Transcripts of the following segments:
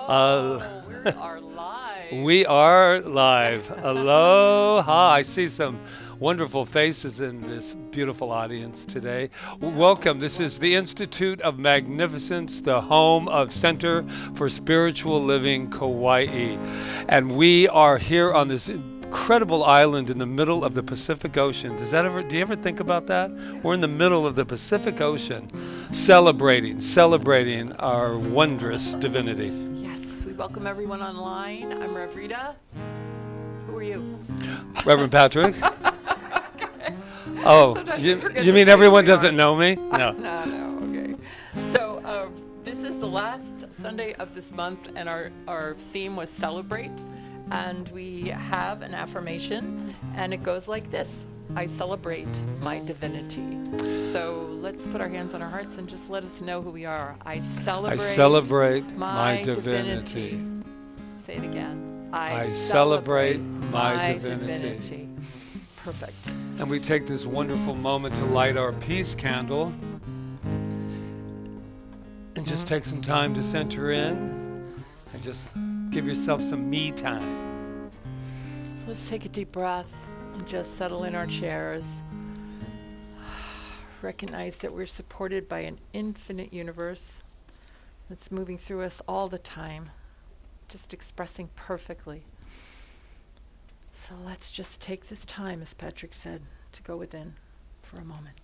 We are live. We are live. Aloha. I see some wonderful faces in this beautiful audience today. Welcome. This is the Institute of Magnificence, the home of Center for Spiritual Living, Kauai. And we are here on this incredible island in the middle of the Pacific Ocean. Do you ever think about that? We're in the middle of the Pacific Ocean, celebrating our wondrous divinity. Yes, we welcome everyone online. I'm Rev Rita. Who are you? Reverend Patrick. Okay. Oh, Sometimes I forget you to mean say everyone who we doesn't are. know me? No. No, okay. So this is the last Sunday of this month, and our theme was celebrate. And we have an affirmation, and it goes like this: I celebrate my divinity. So let's put our hands on our hearts and just let us know who we are. I celebrate my divinity. Say it again. I celebrate my divinity. Perfect. And we take this wonderful moment to light our peace candle and just take some time to center in and just give yourself some me time. So let's take a deep breath and just settle in our chairs. Recognize that we're supported by an infinite universe that's moving through us all the time, just expressing perfectly. So let's just take this time, as Patrick said, to go within for a moment.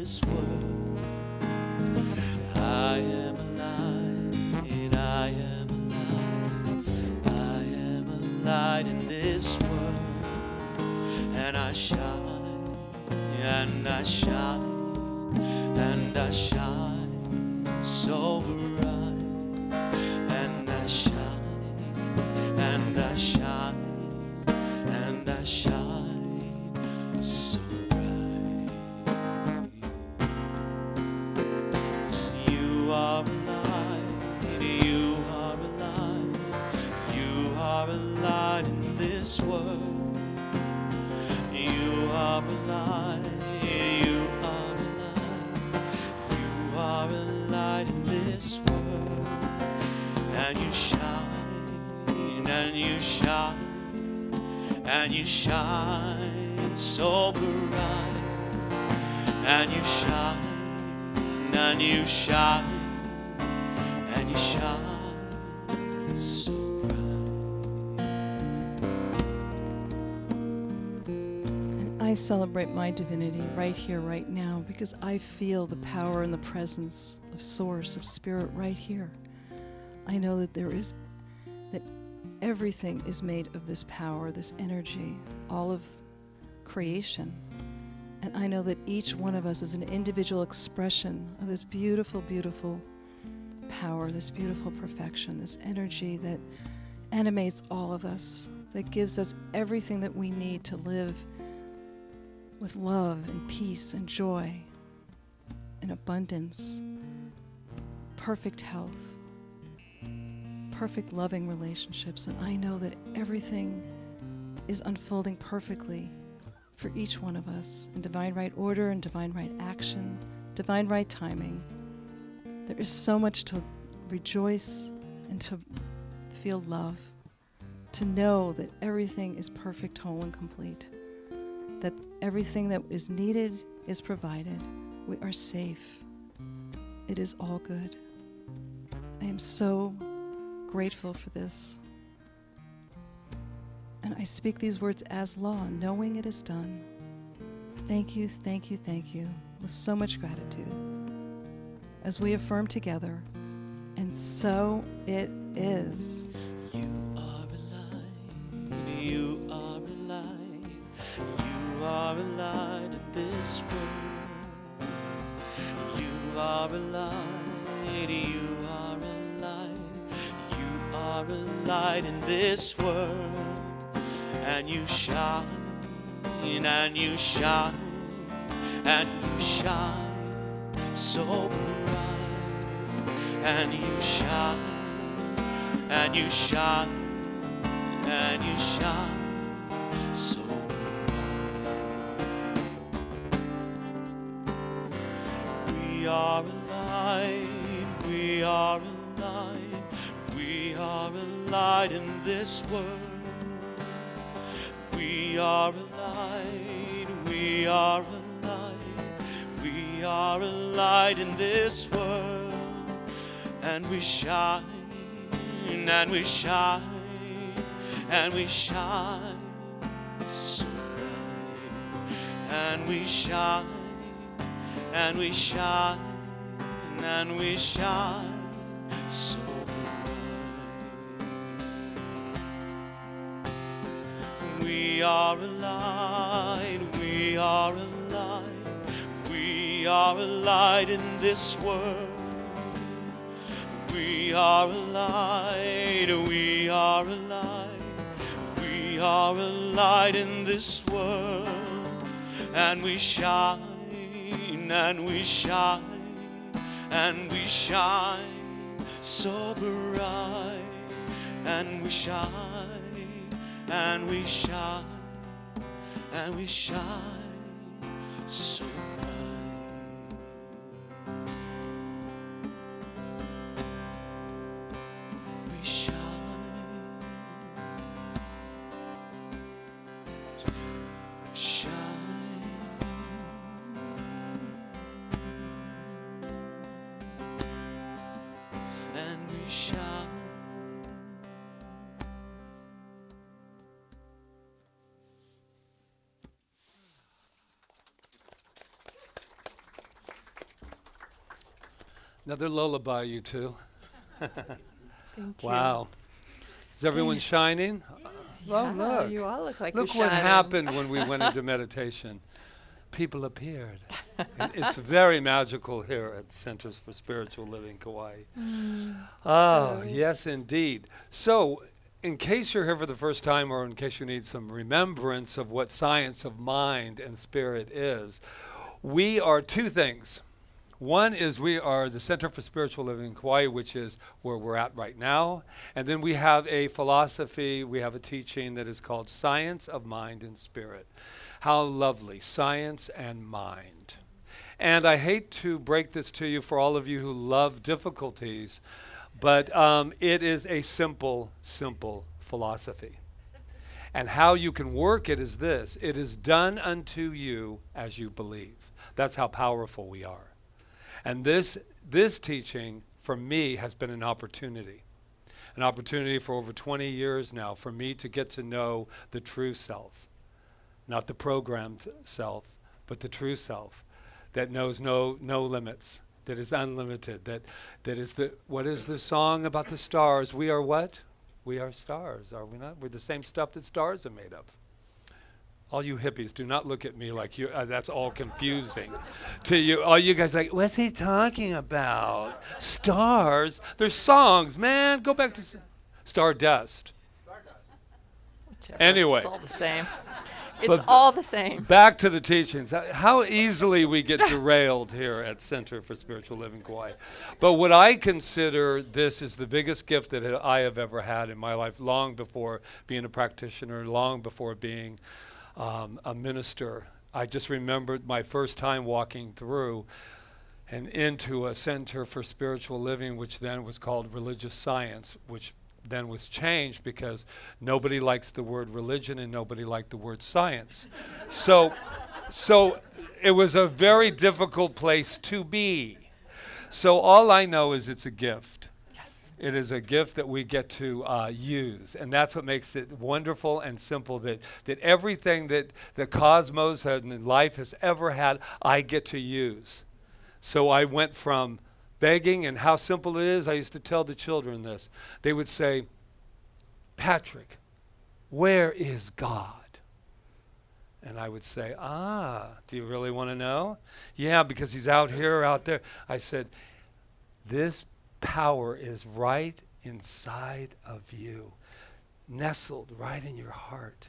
this world. I am alive, and I am alive. I am a light in this world, and I shine, and I shine, and I shine so bright, and I shine, and I shine, and I shine so bright. You are alive, you are alive, you are a light in this world. You are alive, you are alive, you are a light in this world. And you shine, and you shine, and you shine so bright. And you shine, and you shine, and you shine so bright. And I celebrate my divinity right here, right now, because I feel the power and the presence of Source, of Spirit right here. I know that that everything is made of this power, this energy, all of creation. And I know that each one of us is an individual expression of this beautiful, beautiful power, this beautiful perfection, this energy that animates all of us, that gives us everything that we need to live with love and peace and joy and abundance, perfect health, perfect loving relationships. And I know that everything is unfolding perfectly for each one of us in divine right order and divine right action, divine right timing. There is so much to rejoice and to feel love, to know that everything is perfect, whole, and complete, that everything that is needed is provided. We are safe. It is all good. I am so grateful for this. And I speak these words as law, knowing it is done. Thank you, thank you, thank you, with so much gratitude. As we affirm together, and so it is. You are alive, you are alive, you are a light in this world. You are a light, you are a light, you are a light in this world. And you shine, and you shine, and you shine so bright. And you shine, and you shine, and you shine so bright. We are alive, we are alive, we are a light in this world. We are a light, we are a light, we are a light in this world. And we shine, and we shine, and we shine so bright. And we shine, and we shine, and we shine so bright. We are a light, we are a light, we are a light in this world. We are a light, we are a light, we are a light in this world. And we shine, and we shine, and we shine so bright. And we shine, and we shine, and we shine so bright. We shine, shine, and we shine. Another lullaby, you two. Thank you. Wow. Is everyone shining? Yeah, Oh, look. you all look like Look you're what shining. happened when we went into meditation. People appeared. It's very magical here at Centers for Spiritual Living, Kauai. Oh, So- yes, indeed. So, in case you're here for the first time or in case you need some remembrance of what science of mind and spirit is, we are two things. One is we are the Center for Spiritual Living in Kauai, which is where we're at right now. And then we have a philosophy, we have a teaching that is called Science of Mind and Spirit. How lovely, science and mind. And I hate to break this to you for all of you who love difficulties, but it is a simple, simple philosophy. And how you can work it is this: it is done unto you as you believe. That's how powerful we are. And this teaching, for me, has been an opportunity for over 20 years now for me to get to know the true self. Not the programmed self, but the true self that knows no limits, that is unlimited, that is what is the song about the stars? We are what? We are stars, are we not? We're the same stuff that stars are made of. All you hippies, do not look at me like you. That's all confusing to you. All you guys are like, what's he talking about? Stars? They're songs, man. Go back to Stardust. Whichever. Anyway. It's all the same. It's But all the same. Back to the teachings. How easily we get derailed here at Center for Spiritual Living Kauai. But what I consider this is the biggest gift that I have ever had in my life, long before being a practitioner, long before being a minister. I just remembered my first time walking through and into a Center for Spiritual Living, which then was called Religious Science, which then was changed because nobody likes the word religion and nobody liked the word science. So it was a very difficult place to be. So all I know is it's a gift. Yes. It is a gift that we get to use. And that's what makes it wonderful and simple, that everything that the cosmos and life has ever had, I get to use. So I went from begging, and how simple it is. I used to tell the children this. They would say, Patrick, where is God? And I would say, do you really want to know? Yeah, because he's out here or out there. I said, this power is right inside of you, nestled right in your heart.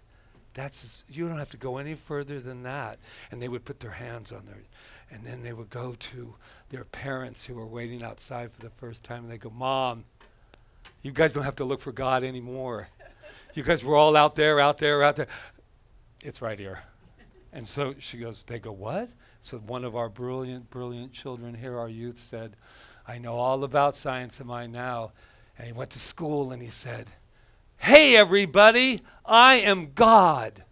You don't have to go any further than that. And they would put their hands on and then they would go to their parents who were waiting outside for the first time, and they go, Mom, you guys don't have to look for God anymore. You guys were all out there. It's right here. And so they go, what? So one of our brilliant, brilliant children here, our youth, said, I know all about science of mind now. And he went to school and he said, hey, everybody, I am God.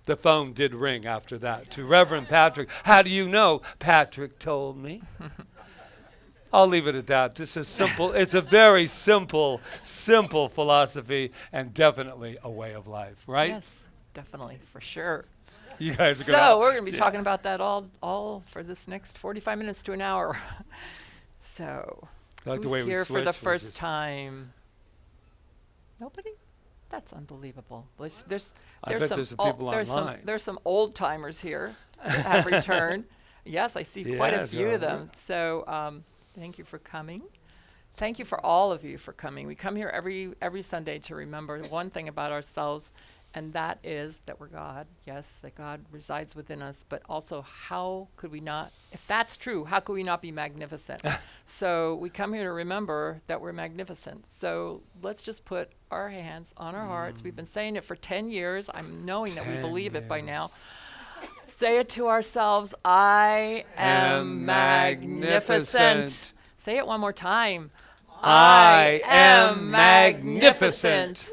The phone did ring after that to Reverend Patrick. How do you know? Patrick told me. I'll leave it at that. This is simple. It's a very simple philosophy and definitely a way of life, right? Yes, definitely, for sure. You guys are going So we're going to be talking about that all for this next 45 minutes to an hour. So I like the who's way we here for the switch. first time? Nobody? That's unbelievable. There's I bet there's some people online. There's some old timers here that have returned. Yes, I see quite a Yes, few of them. So thank you for coming. Thank you for all of you for coming. We come here every Sunday to remember one thing about ourselves, and that is that we're God. Yes, that God resides within us, but also how could we not, if that's true, how could we not be magnificent? So we come here to remember that we're magnificent. So let's just put our hands on our hearts. We've been saying it for 10 years. I'm knowing that we 10 believe it by years. now. Say it to ourselves, I am magnificent. Say it one more time. I am magnificent.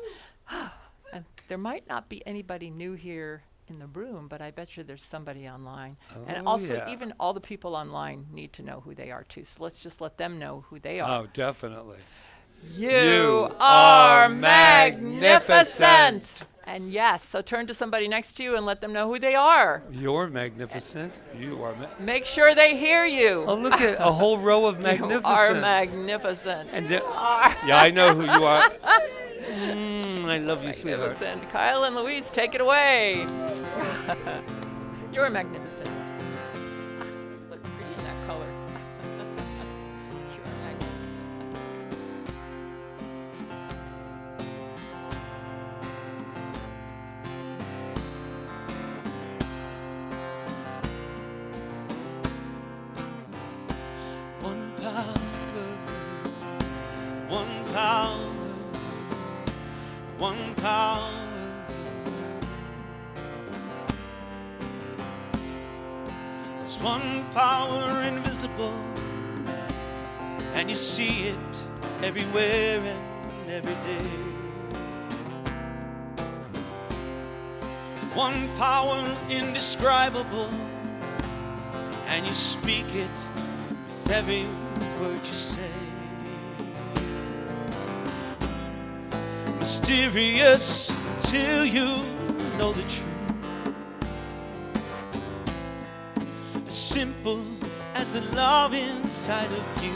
And there might not be anybody new here in the room, but I bet you there's somebody online. And Oh, also, yeah. even all the people online need to know who they are too. So let's just let them know who they are. Oh, definitely. You are magnificent. And yes, so turn to somebody next to you and let them know who they are. You're magnificent. You are. Make sure they hear you. Oh, look at a whole row of magnificent. You are magnificent. And yeah, I know who you are. I love you, sweetheart. Magnificent. Kyle and Louise, take it away. You're magnificent. Look pretty in that color. You're magnificent. One power, one power, one power. It's one power invisible, and you see it everywhere and every day. One power indescribable, and you speak it with every word you say. Mysterious till you know the truth. As simple as the love inside of you.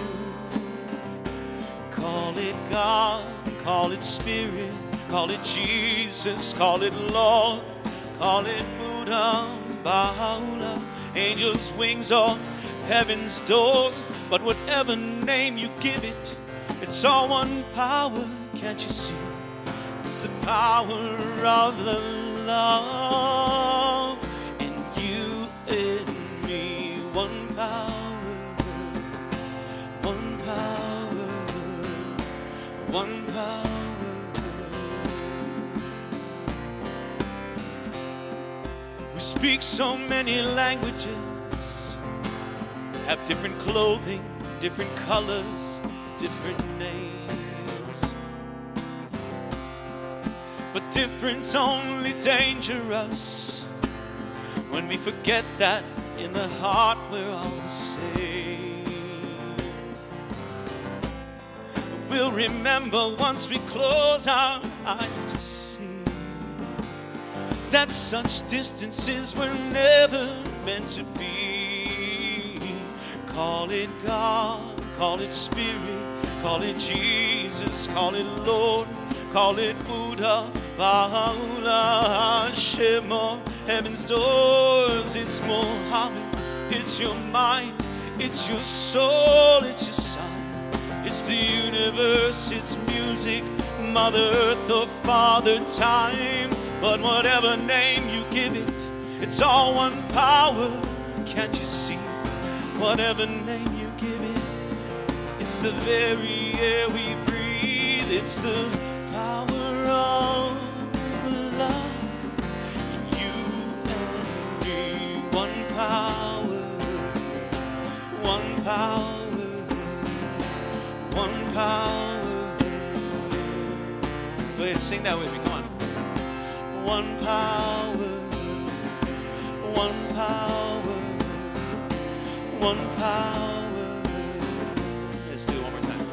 Call it God, call it Spirit, call it Jesus, call it Lord, call it Buddha, Baha'u'llah, angels' wings or heaven's door. But whatever name you give it, it's all one power, can't you see? It's the power of the love in you and me. One power, one power, one power. We speak so many languages, have different clothing, different colors, different names. But difference only dangerous when we forget that in the heart we're all the same. We'll remember once we close our eyes to see that such distances were never meant to be. Call it God, call it Spirit, call it Jesus, call it Lord, call it Buddha, Baha'u'llah, Shema, heaven's doors. It's Muhammad, it's your mind, it's your soul, it's your son. It's the universe, it's music, Mother Earth or Father Time. But whatever name you give it, it's all one power, can't you see? Whatever name you give it, it's the very air we breathe. It's the power of love. You and me, one power, one power, one power. Go ahead, sing that with me, come on. One power, one power, one power. Let's do it one more time.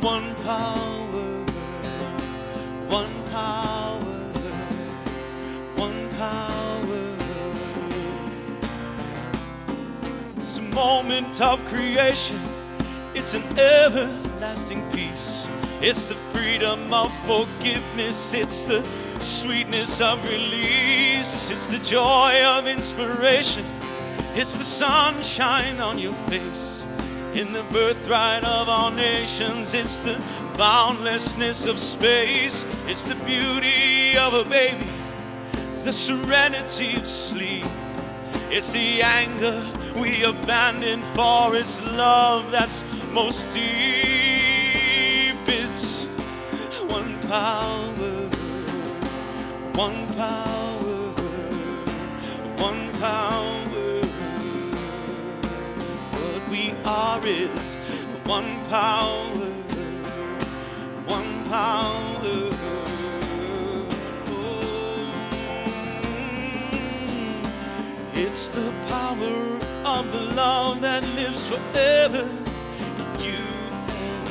One power, one power, one power. It's a moment of creation. It's an everlasting peace. It's the freedom of forgiveness. It's the sweetness of release. It's the joy of inspiration. It's the sunshine on your face. In the birthright of all nations, it's the boundlessness of space. It's the beauty of a baby, the serenity of sleep. It's the anger we abandon for its love that's most deep. It's one power, one power, one power. What we are is one power, one power. It's the power of the love that lives forever in you and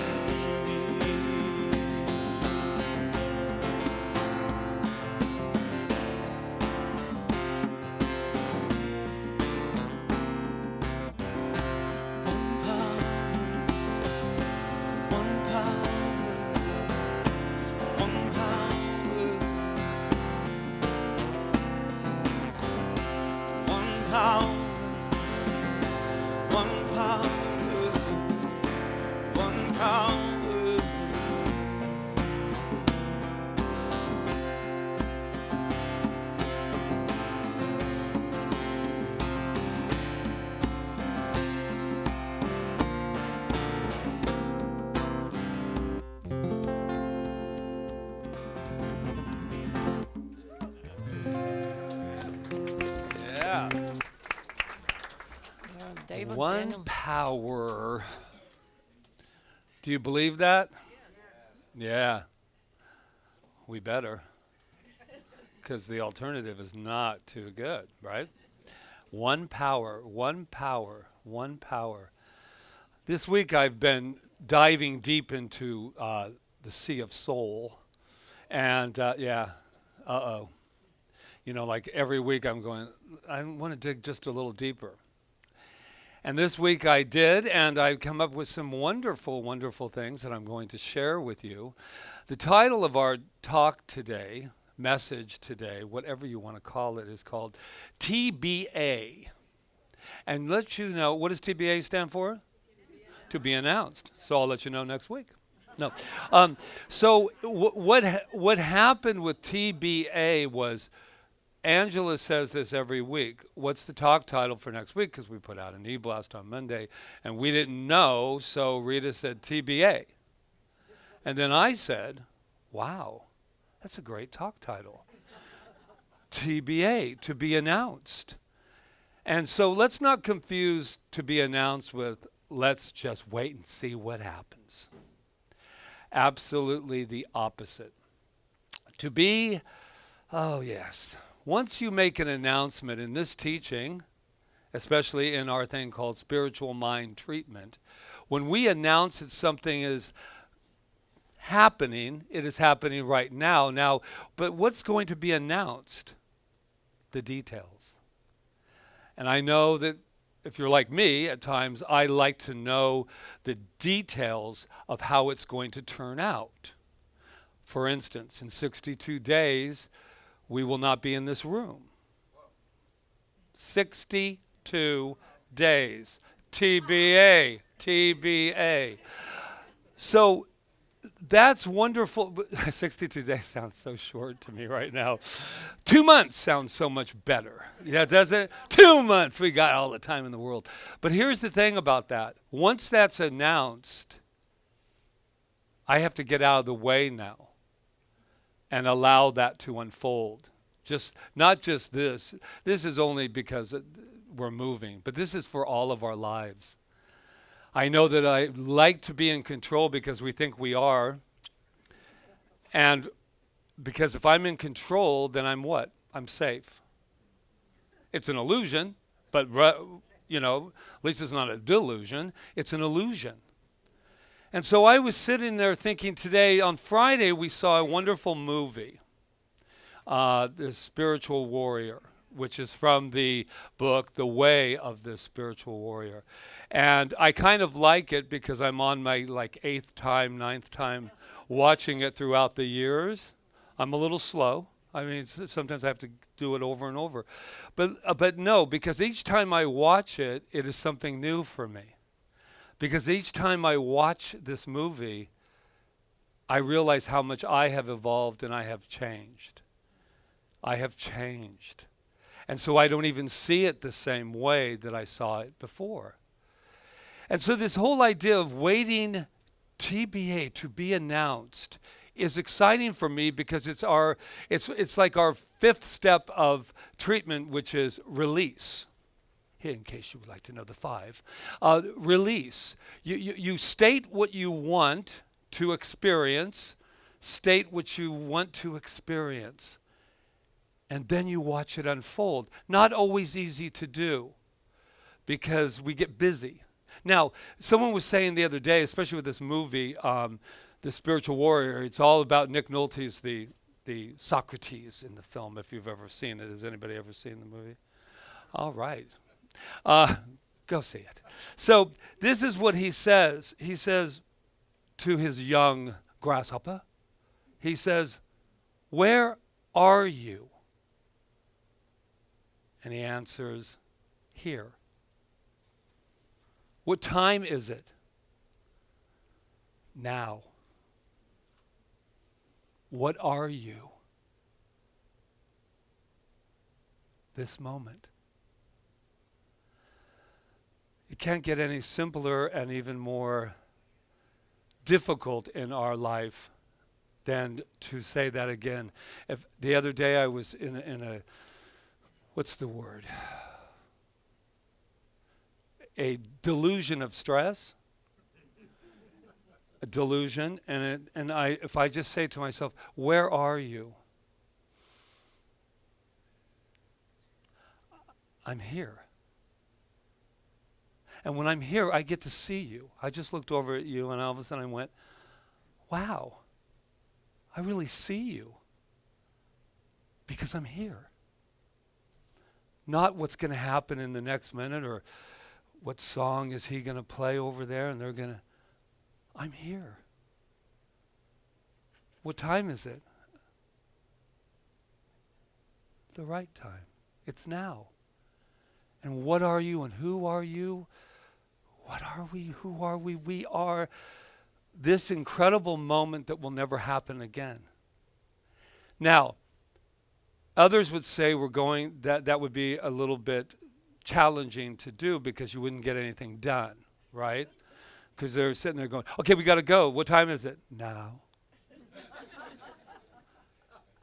power, one power, one power. Yeah. David One Daniel. power. Do you believe that? Yeah. We better. Because the alternative is not too good, right? One power, one power, one power. This week I've been diving deep into the sea of soul. And you know, like every week I'm going, I want to dig just a little deeper. And this week I did, and I've come up with some wonderful, wonderful things that I'm going to share with you. The title of our talk today, message today, whatever you want to call it, is called TBA. And let you know, what does TBA stand for? To be announced. So I'll let you know next week. No. What happened with TBA was, Angela says this every week. What's the talk title for next week? Because we put out an e-blast on Monday, and we didn't know, so Rita said TBA. And then I said, wow, that's a great talk title. TBA, to be announced. And so let's not confuse to be announced with let's just wait and see what happens. Absolutely the opposite. To be, oh yes. Once you make an announcement in this teaching, especially in our thing called spiritual mind treatment, when we announce that something is happening, it is happening right now. Now, but what's going to be announced? The details. And I know that if you're like me, at times I like to know the details of how it's going to turn out. For instance, in 62 days, we will not be in this room. 62 days. TBA. TBA. So that's wonderful. 62 days sounds so short to me right now. 2 months sounds so much better. Yeah, does it? 2 months. We got all the time in the world. But here's the thing about that. Once that's announced, I have to get out of the way now and allow that to unfold. Not just this. This is only because we're moving, but this is for all of our lives. I know that I like to be in control because we think we are. And because if I'm in control, then I'm what? I'm safe. It's an illusion, but you know, at least it's not a delusion. It's an illusion. And so I was sitting there thinking today, on Friday, we saw a wonderful movie, The Spiritual Warrior, which is from the book, The Way of the Spiritual Warrior. And I kind of like it because I'm on my 8th time, 9th time watching it throughout the years. I'm a little slow. I mean, sometimes I have to do it over and over. But no, because each time I watch it, it is something new for me. Because each time I watch this movie, I realize how much I have evolved and I have changed. I have changed. And so I don't even see it the same way that I saw it before. And so this whole idea of waiting TBA, to be announced, is exciting for me because it's like our 5th step of treatment, which is release. In case you would like to know the 5. Release. You state what you want to experience, state what you want to experience, and then you watch it unfold. Not always easy to do because we get busy. Now, someone was saying the other day, especially with this movie, The Spiritual Warrior, it's all about Nick Nolte's the Socrates in the film, if you've ever seen it. Has anybody ever seen the movie? All right. Go see it. So this is what he says. He says to his young grasshopper, he says, "Where are you?" And he answers, here. What time is it? Now. What are you? This moment. It can't get any simpler and even more difficult in our life than to say that again. If the other day I was in a what's the word? A delusion of stress. A delusion, and if I just say to myself, where are you? I'm here. And when I'm here, I get to see you. I just looked over at you, and all of a sudden I went, wow, I really see you. Because I'm here. Not what's going to happen in the next minute, or what song is he going to play over there, and they're going to, I'm here. What time is it? The right time. It's now. And what are you and who are you? What are we? Who are we? We are this incredible moment that will never happen again. Now, others would say that would be a little bit challenging to do because you wouldn't get anything done, right? Because they're sitting there going, okay, we got to go. What time is it? Now.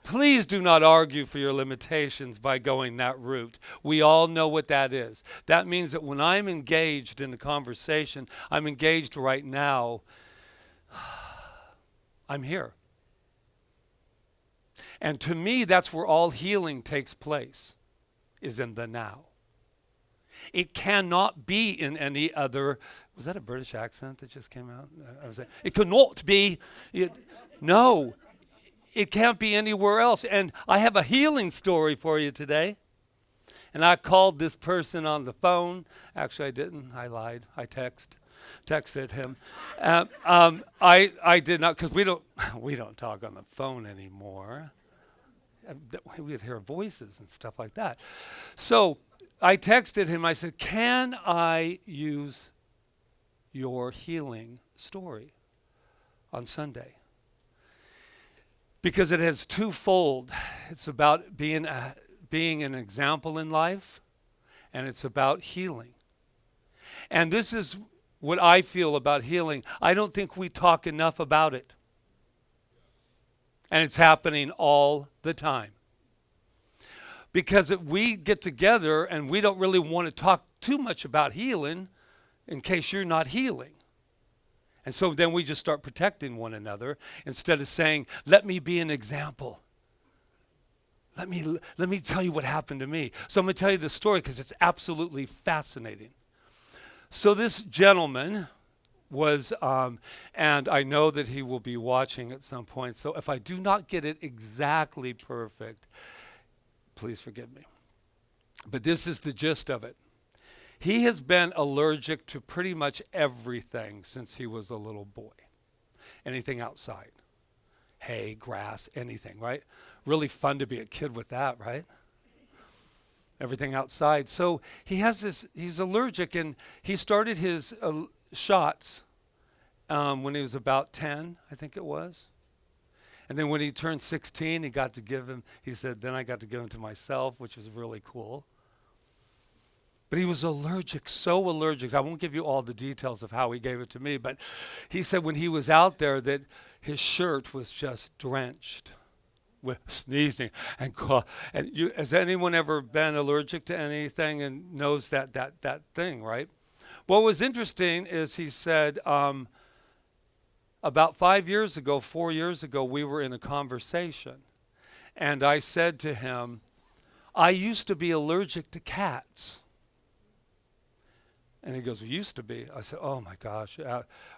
Please do not argue for your limitations by going that route. We all know what that is. That means that when I'm engaged in a conversation, I'm engaged right now. I'm here. And to me, that's where all healing takes place, is in the now. It cannot be in any other. Was that a British accent that just came out? I was saying, it could not be. No. It can't be anywhere else. And I have a healing story for you today. And I called this person on the phone. Actually, I didn't. I lied. I texted him. I did not, because we don't talk on the phone anymore. We'd hear voices and stuff like that. So I texted him. I said, can I use your healing story on Sunday? Because it has twofold. It's about being an example in life, and it's about healing. And this is what I feel about healing. I don't think we talk enough about it. And it's happening all the time. Because if we get together and we don't really want to talk too much about healing in case you're not healing. And so then we just start protecting one another instead of saying, let me be an example. Let me tell you what happened to me. So I'm going to tell you the story because it's absolutely fascinating. So this gentleman was, and I know that he will be watching at some point. So if I do not get it exactly perfect, please forgive me. But this is the gist of it. He has been allergic to pretty much everything since he was a little boy. Anything outside. Hay, grass, anything, right? Really fun to be a kid with that, right? Everything outside. So he's allergic, and he started his shots when he was about 10, I think it was. And then when he turned 16, he said, then I got to give him to myself, which was really cool. But he was allergic, so allergic. I won't give you all the details of how he gave it to me, but he said when he was out there that his shirt was just drenched with sneezing and cough. And has anyone ever been allergic to anything and knows that thing, right? What was interesting is he said about 4 years ago, we were in a conversation. And I said to him, I used to be allergic to cats. And he goes, used to be. I said, oh my gosh,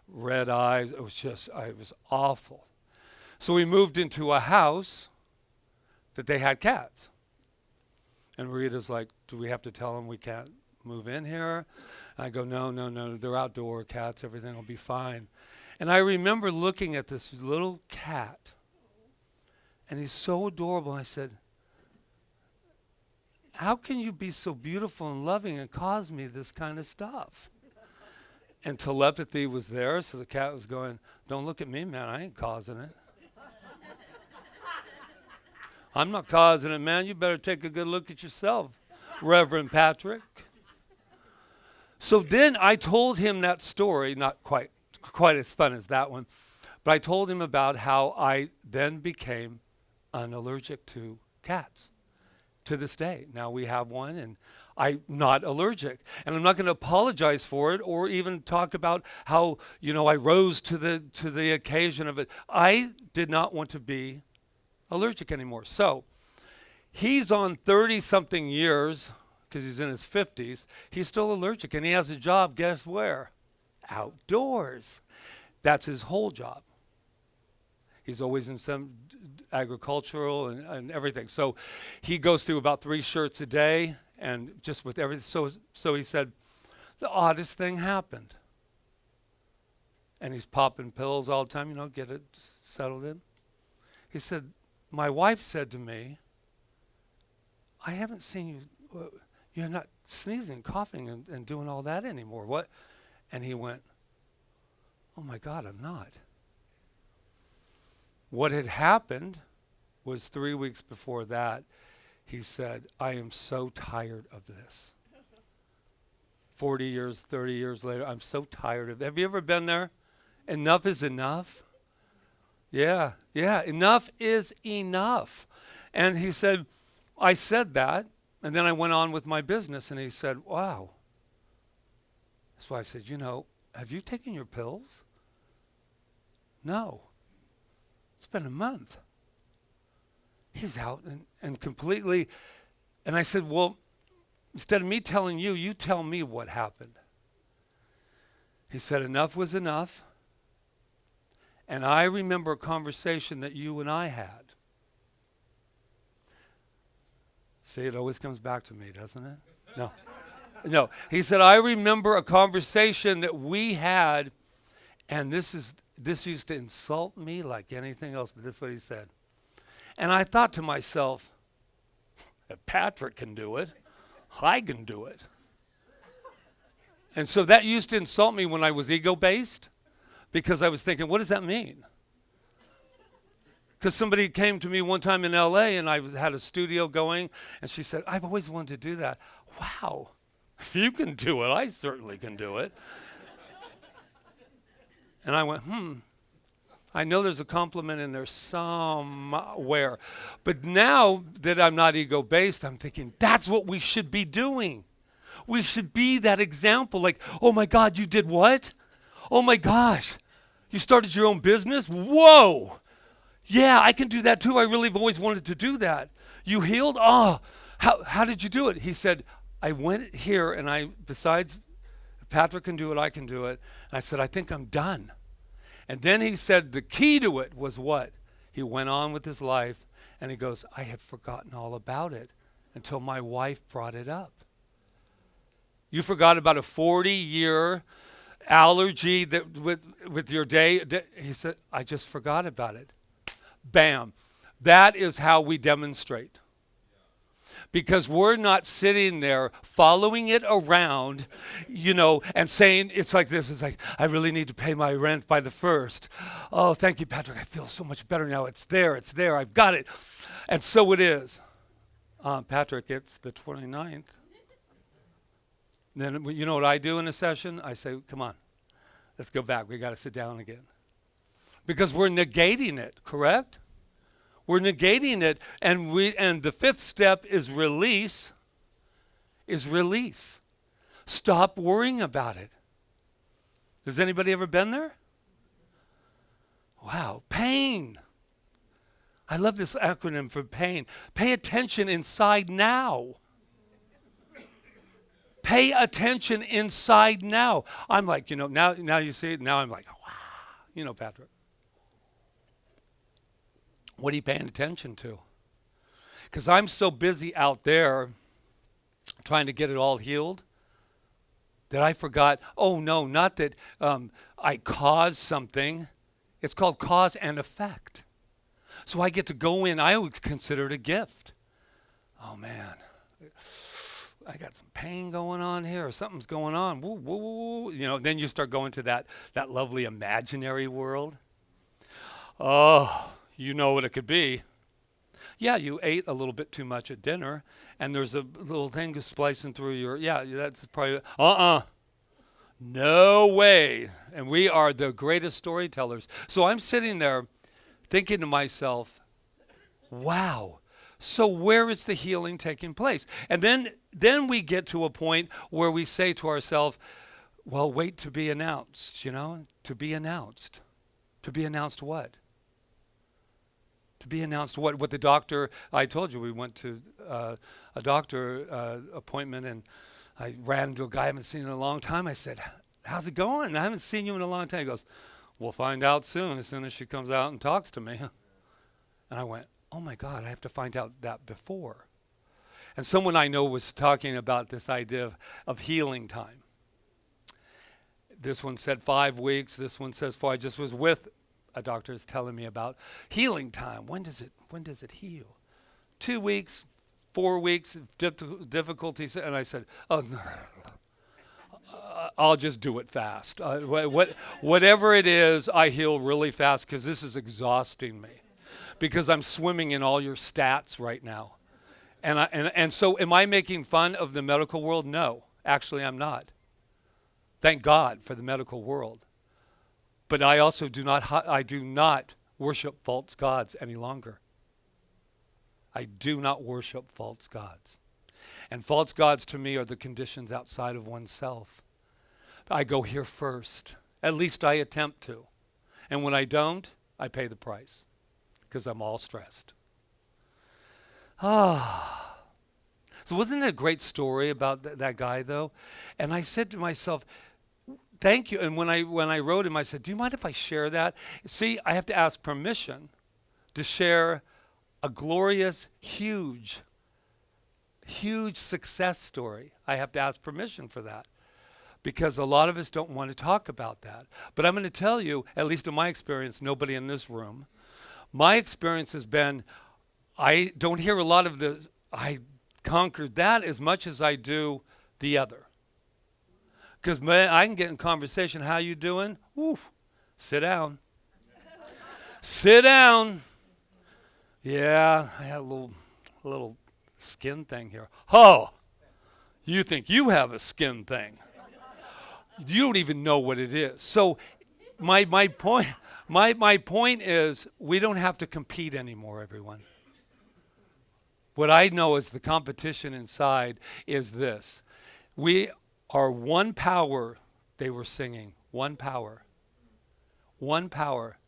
red eyes. It was awful. So we moved into a house that they had cats. And Rita's like, do we have to tell them we can't move in here? And I go, no, they're outdoor cats. Everything will be fine. And I remember looking at this little cat. And he's so adorable. I said, how can you be so beautiful and loving and cause me this kind of stuff? And telepathy was there, so the cat was going, don't look at me, man, I ain't causing it. I'm not causing it, man. You better take a good look at yourself, Reverend Patrick. So then I told him that story, not quite as fun as that one, but I told him about how I then became unallergic to cats to this day. Now we have one and I'm not allergic. And I'm not going to apologize for it or even talk about how, I rose to the occasion of it. I did not want to be allergic anymore. So he's on 30-something years because he's in his 50s. He's still allergic and he has a job, guess where? Outdoors. That's his whole job. He's always in some agricultural and everything. So he goes through about 3 shirts a day and just with everything. So he said, the oddest thing happened. And he's popping pills all the time, get it settled in. He said, my wife said to me, I haven't seen you, you're not sneezing, coughing, and doing all that anymore. What? And he went, oh my God, I'm not. What had happened was 3 weeks before that, he said, I am so tired of this. 40 years, 30 years later, I'm so tired of it. Have you ever been there? Enough is enough. Yeah, enough is enough. And he said, I said that, and then I went on with my business, and he said, wow. That's why I said, have you taken your pills? No. It's been a month. He's out and completely, and I said, well, instead of me telling you, you tell me what happened. He said, enough was enough. And I remember a conversation that you and I had. See, it always comes back to me, doesn't it? No. He said, I remember a conversation that we had, and this used to insult me like anything else, but this is what he said. And I thought to myself, if Patrick can do it, I can do it. And so that used to insult me when I was ego-based, because I was thinking, what does that mean? Because somebody came to me one time in LA and I had a studio going, and she said, I've always wanted to do that. Wow, if you can do it, I certainly can do it. And I went, I know there's a compliment in there somewhere. But now that I'm not ego-based, I'm thinking, that's what we should be doing. We should be that example, like, oh my God, you did what? Oh my gosh, you started your own business? Whoa! Yeah, I can do that too. I really have always wanted to do that. You healed? Oh, how did you do it? He said, I went here and besides Patrick can do it, I can do it. And I said, I think I'm done. And then he said the key to it was what? He went on with his life and he goes, I had forgotten all about it until my wife brought it up. You forgot about a 40-year allergy that with your day. He said, I just forgot about it. Bam. That is how we demonstrate. Because we're not sitting there following it around, and saying, it's like this. It's like, I really need to pay my rent by the 1st. Oh, thank you, Patrick. I feel so much better now. It's there. I've got it. And so it is. Patrick, it's the 29th. Then you know what I do in a session? I say, come on, let's go back. We got to sit down again. Because we're negating it, correct? We're negating it, and the 5th step is release. Stop worrying about it. Has anybody ever been there? Wow, pain. I love this acronym for pain. Pay attention inside now. Pay attention inside now. I'm like, now you see it. Now I'm like, wow. Patrick. What are you paying attention to? Because I'm so busy out there trying to get it all healed that I forgot, oh no, not that I caused something. It's called cause and effect. So I get to go in. I always consider it a gift. Oh man, I got some pain going on here, or something's going on. Woo, woo, woo, woo. Then you start going to that lovely imaginary world. Oh, you know what it could be. Yeah, you ate a little bit too much at dinner, and there's a little thing splicing through your, that's probably, no way. And we are the greatest storytellers. So I'm sitting there thinking to myself, wow, so where is the healing taking place? And then we get to a point where we say to ourselves, well, wait to be announced, to be announced. To be announced what? To be announced what? What the doctor, I told you, we went to a doctor appointment, and I ran into a guy I haven't seen in a long time. I said, how's it going? I haven't seen you in a long time. He goes, we'll find out soon as she comes out and talks to me. And I went, oh my God, I have to find out that before. And someone I know was talking about this idea of healing time. This one said 5 weeks. This one says 4. I just was with a doctor is telling me about healing time. When does it heal? 2 weeks, 4 weeks, difficulties. And I said, oh, no. I'll just do it fast. Whatever it is, I heal really fast because this is exhausting me. Because I'm swimming in all your stats right now. And so am I making fun of the medical world? No, actually I'm not. Thank God for the medical world. But I also do not worship false gods any longer. I do not worship false gods. And false gods to me are the conditions outside of oneself. I go here first. At least I attempt to. And when I don't, I pay the price. Because I'm all stressed. So wasn't it a great story about that guy, though? And I said to myself, thank you. And when I wrote him, I said, do you mind if I share that? See, I have to ask permission to share a glorious, huge success story. I have to ask permission for that. Because a lot of us don't want to talk about that. But I'm going to tell you, at least in my experience, nobody in this room, my experience has been, I don't hear a lot of I conquered that as much as I do the other. Because I can get in conversation, how you doing? Woo, sit down. Sit down. Yeah, I had a little skin thing here. Oh, you think you have a skin thing. You don't even know what it is. So my point is, we don't have to compete anymore, everyone. What I know is the competition inside is this. We are one power, they were singing. One power. One power.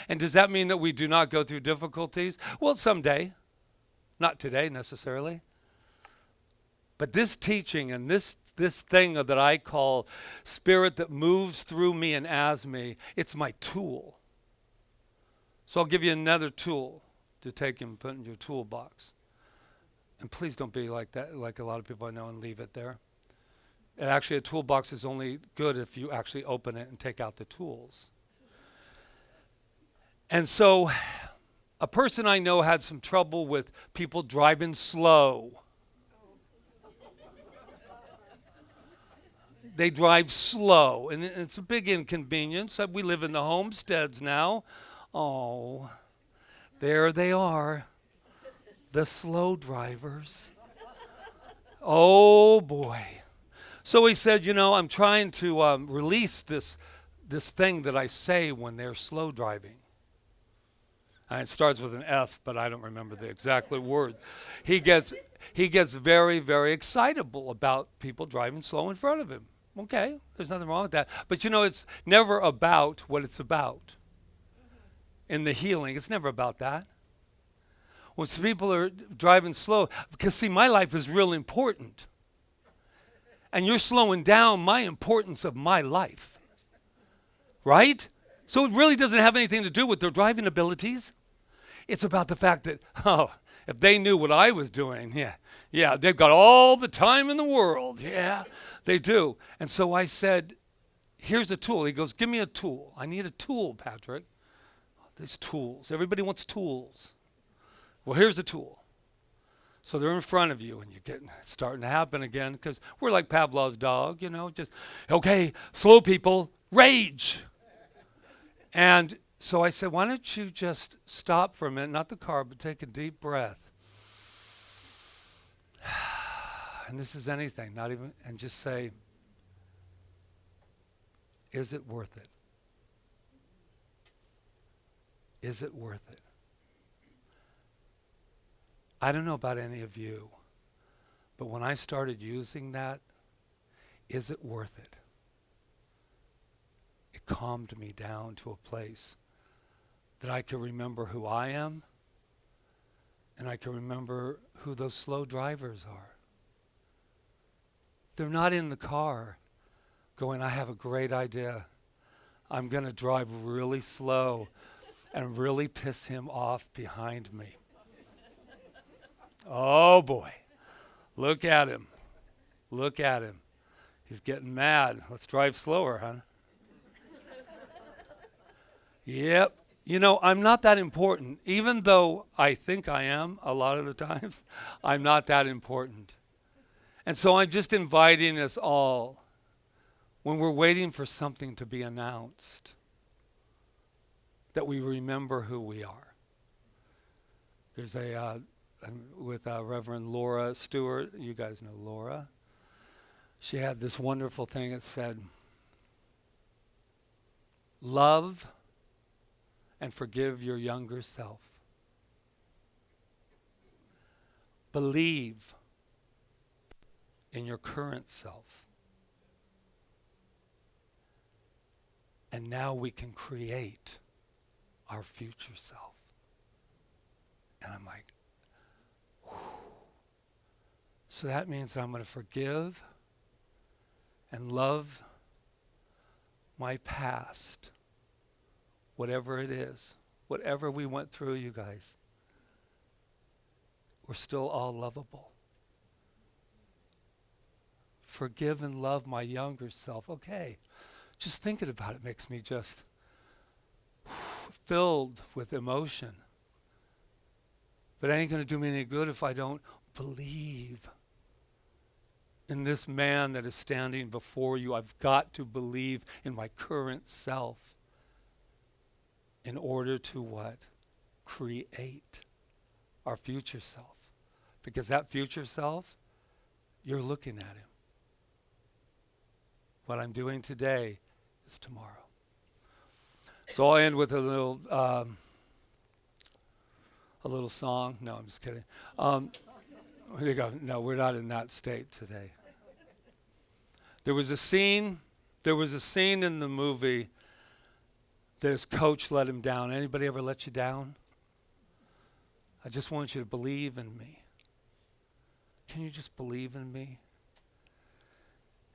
And does that mean that we do not go through difficulties? Well, someday. Not today, necessarily. But this teaching and this thing that I call spirit that moves through me and as me, it's my tool. So I'll give you another tool to take and put in your toolbox. And please don't be like that, like a lot of people I know, and leave it there. And actually, a toolbox is only good if you actually open it and take out the tools. And so a person I know had some trouble with people driving slow. They drive slow, and it's a big inconvenience. We live in the homesteads now. Oh, there they are, the slow drivers. Oh boy. So he said, I'm trying to release this thing that I say when they're slow driving. And it starts with an F, but I don't remember the exact word. He gets very, very excitable about people driving slow in front of him. Okay, there's nothing wrong with that. But it's never about what it's about. In the healing, it's never about that. When some people are driving slow, because see, my life is real important. And you're slowing down my importance of my life. Right? So it really doesn't have anything to do with their driving abilities. It's about the fact that, if they knew what I was doing, yeah, they've got all the time in the world. Yeah, they do. And so I said, here's a tool. He goes, give me a tool. I need a tool, Patrick. There's tools. Everybody wants tools. Well, here's a tool. So they're in front of you, and it's starting to happen again, because we're like Pavlov's dog, just, okay, slow people, rage. And so I said, why don't you just stop for a minute, not the car, but take a deep breath. And this is anything, and just say, is it worth it? Is it worth it? I don't know about any of you, but when I started using that, is it worth it? It calmed me down to a place that I can remember who I am, and I can remember who those slow drivers are. They're not in the car going, I have a great idea. I'm going to drive really slow and really piss him off behind me. Oh boy, look at him. Look at him. He's getting mad. Let's drive slower, huh? Yep. I'm not that important. Even though I think I am a lot of the times, I'm not that important. And so I'm just inviting us all, when we're waiting for something to be announced, that we remember who we are. There's with Reverend Laura Stewart, you guys know Laura. She had this wonderful thing that said, love and forgive your younger self. Believe in your current self. And now we can create our future self. And I'm like, whew. So that means that I'm going to forgive and love my past, whatever it is, whatever we went through, you guys. We're still all lovable. Forgive and love my younger self. Okay, just thinking about it makes me just filled with emotion. But it ain't going to do me any good if I don't believe in this man that is standing before you. I've got to believe in my current self in order to what? Create our future self. Because that future self, you're looking at him. What I'm doing today is tomorrow. So I'll end with a little song. No, I'm just kidding. Here you go. No, we're not in that state today. There was a scene in the movie that his coach let him down. Anybody ever let you down? I just want you to believe in me. Can you just believe in me?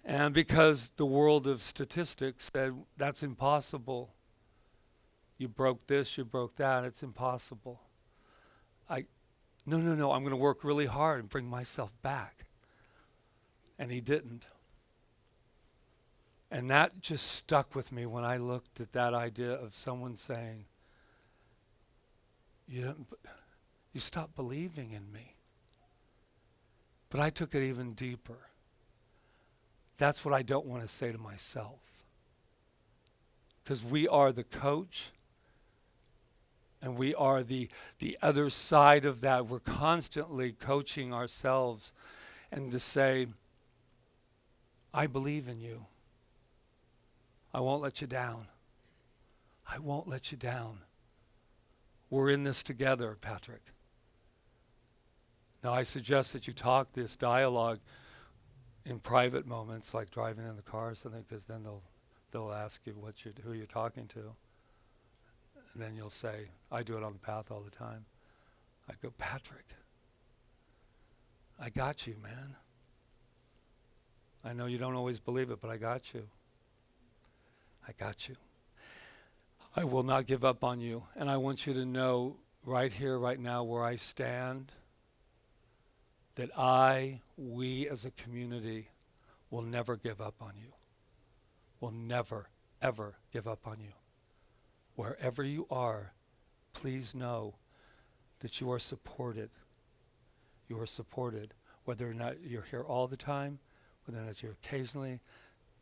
And because the world of statistics said that's impossible. You broke this, you broke that, it's impossible. No, I'm going to work really hard and bring myself back. And he didn't. And that just stuck with me when I looked at that idea of someone saying, you stopped believing in me. But I took it even deeper. That's what I don't want to say to myself. Because we are the coach, and we are the other side of that. We're constantly coaching ourselves, and to say, I believe in you. I won't let you down. I won't let you down. We're in this together, Patrick. Now I suggest that you talk this dialogue in private moments, like driving in the car or something, because then they'll ask you who you're talking to. And then you'll say, I do it on the path all the time. I go, Patrick, I got you, man. I know you don't always believe it, but I got you. I got you. I will not give up on you. And I want you to know right here, right now, where I stand, that we as a community will never give up on you. Will never, ever give up on you. Wherever you are, please know that you are supported. you are supported. Whether or not you're here all the time, whether or not you're occasionally,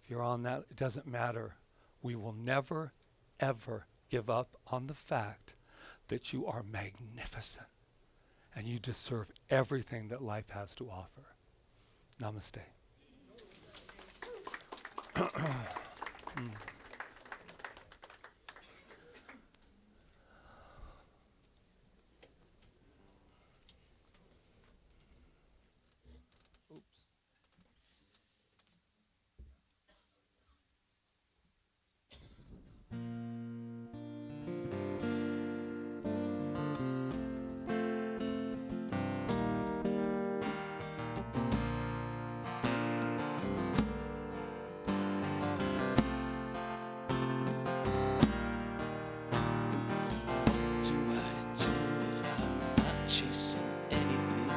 if you're on that, it doesn't matter. We will never, ever give up on the fact that you are magnificent and you deserve everything that life has to offer. Namaste. Chasing anything.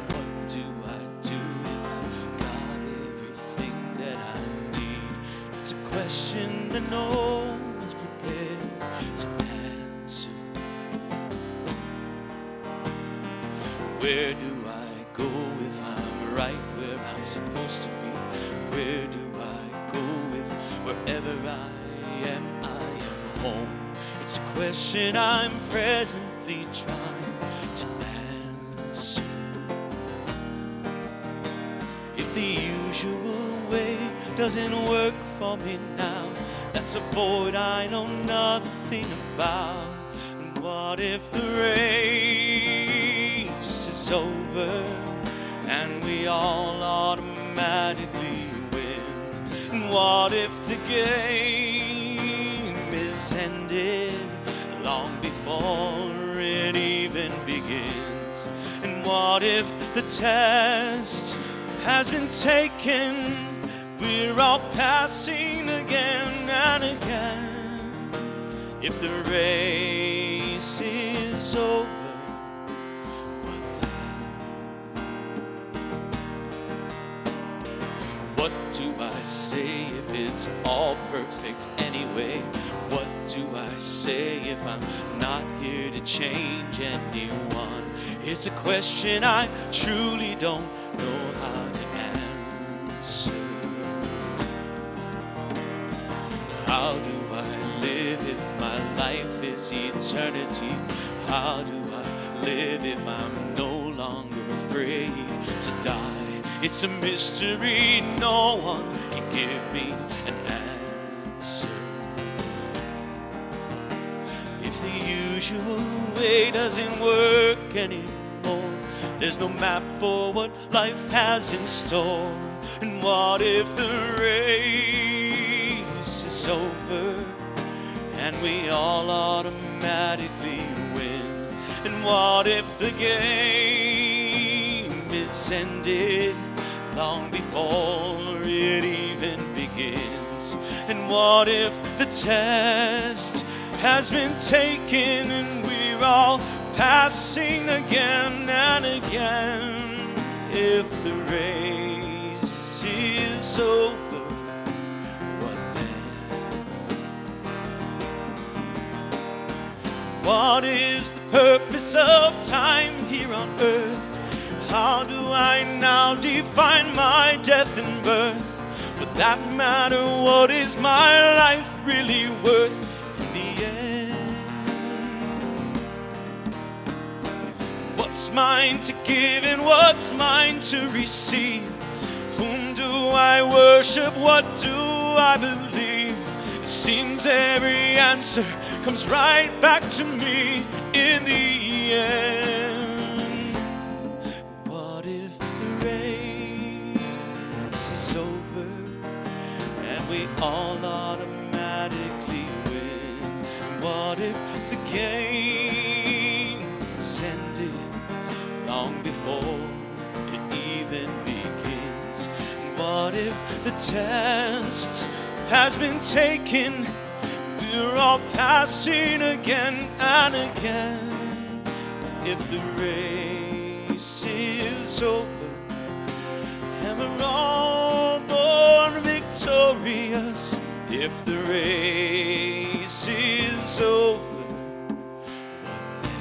What do I do if I've got everything that I need? It's a question that no one's prepared to answer. Where do I go if I'm right where I'm supposed to be? Where do I go if wherever I am home? It's a question I'm presently trying to answer. If the usual way doesn't work for me now, that's a void I know nothing about. And what if the race is over and we all automatically win? And what if the game is ended long before it even begins? And what if the test has been taken? We're all passing again and again. If the race is over, what then? What do I say if it's all perfect anyway? What do I say if I'm not here to change anyone? It's a question I truly don't know how to answer. How do I live if my life is eternity? How do I live if I'm no longer afraid to die? It's a mystery, no one can give me an answer. If the usual way doesn't work anymore, there's no map for what life has in store. And what if the race is over and we all automatically win? And what if the game is ended long before it even begins? And what if the test has been taken and we're all passing again and again? If the race is over, what then? What is the purpose of time here on earth? How do I now define my death and birth? For that matter, what is my life really worth in the end? What's mine to give and what's mine to receive? Whom do I worship? What do I believe? It seems every answer comes right back to me in the end. What if the race is over and we all automatically win? What if the game is ended long before it even begins? What if the test has been taken? We're all passing again and again. If the race is over and we're all born victorious, if the race is over, what then?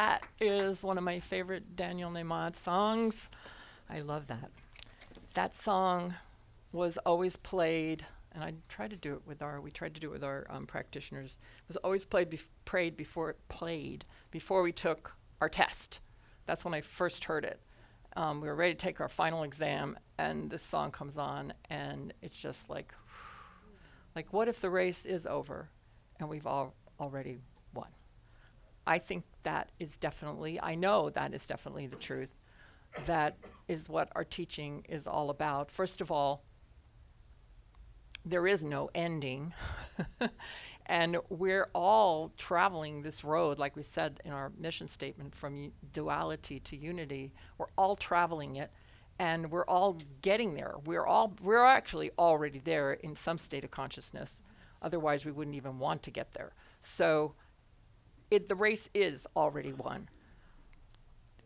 That is one of my favorite Daniel Nemad songs. I love that. That song was always played, and I tried to do it with our practitioners. It was always played before we took our test. That's when I first heard it. We were ready to take our final exam, and this song comes on, and it's just like what if the race is over, and we've already won? I think I know that is definitely the truth. That is what our teaching is all about. First of all, there is no ending. And we're all traveling this road, like we said in our mission statement, from duality to unity. We're all traveling it, and we're all getting there. We're actually already there in some state of consciousness. Otherwise, we wouldn't even want to get there. So the race is already won.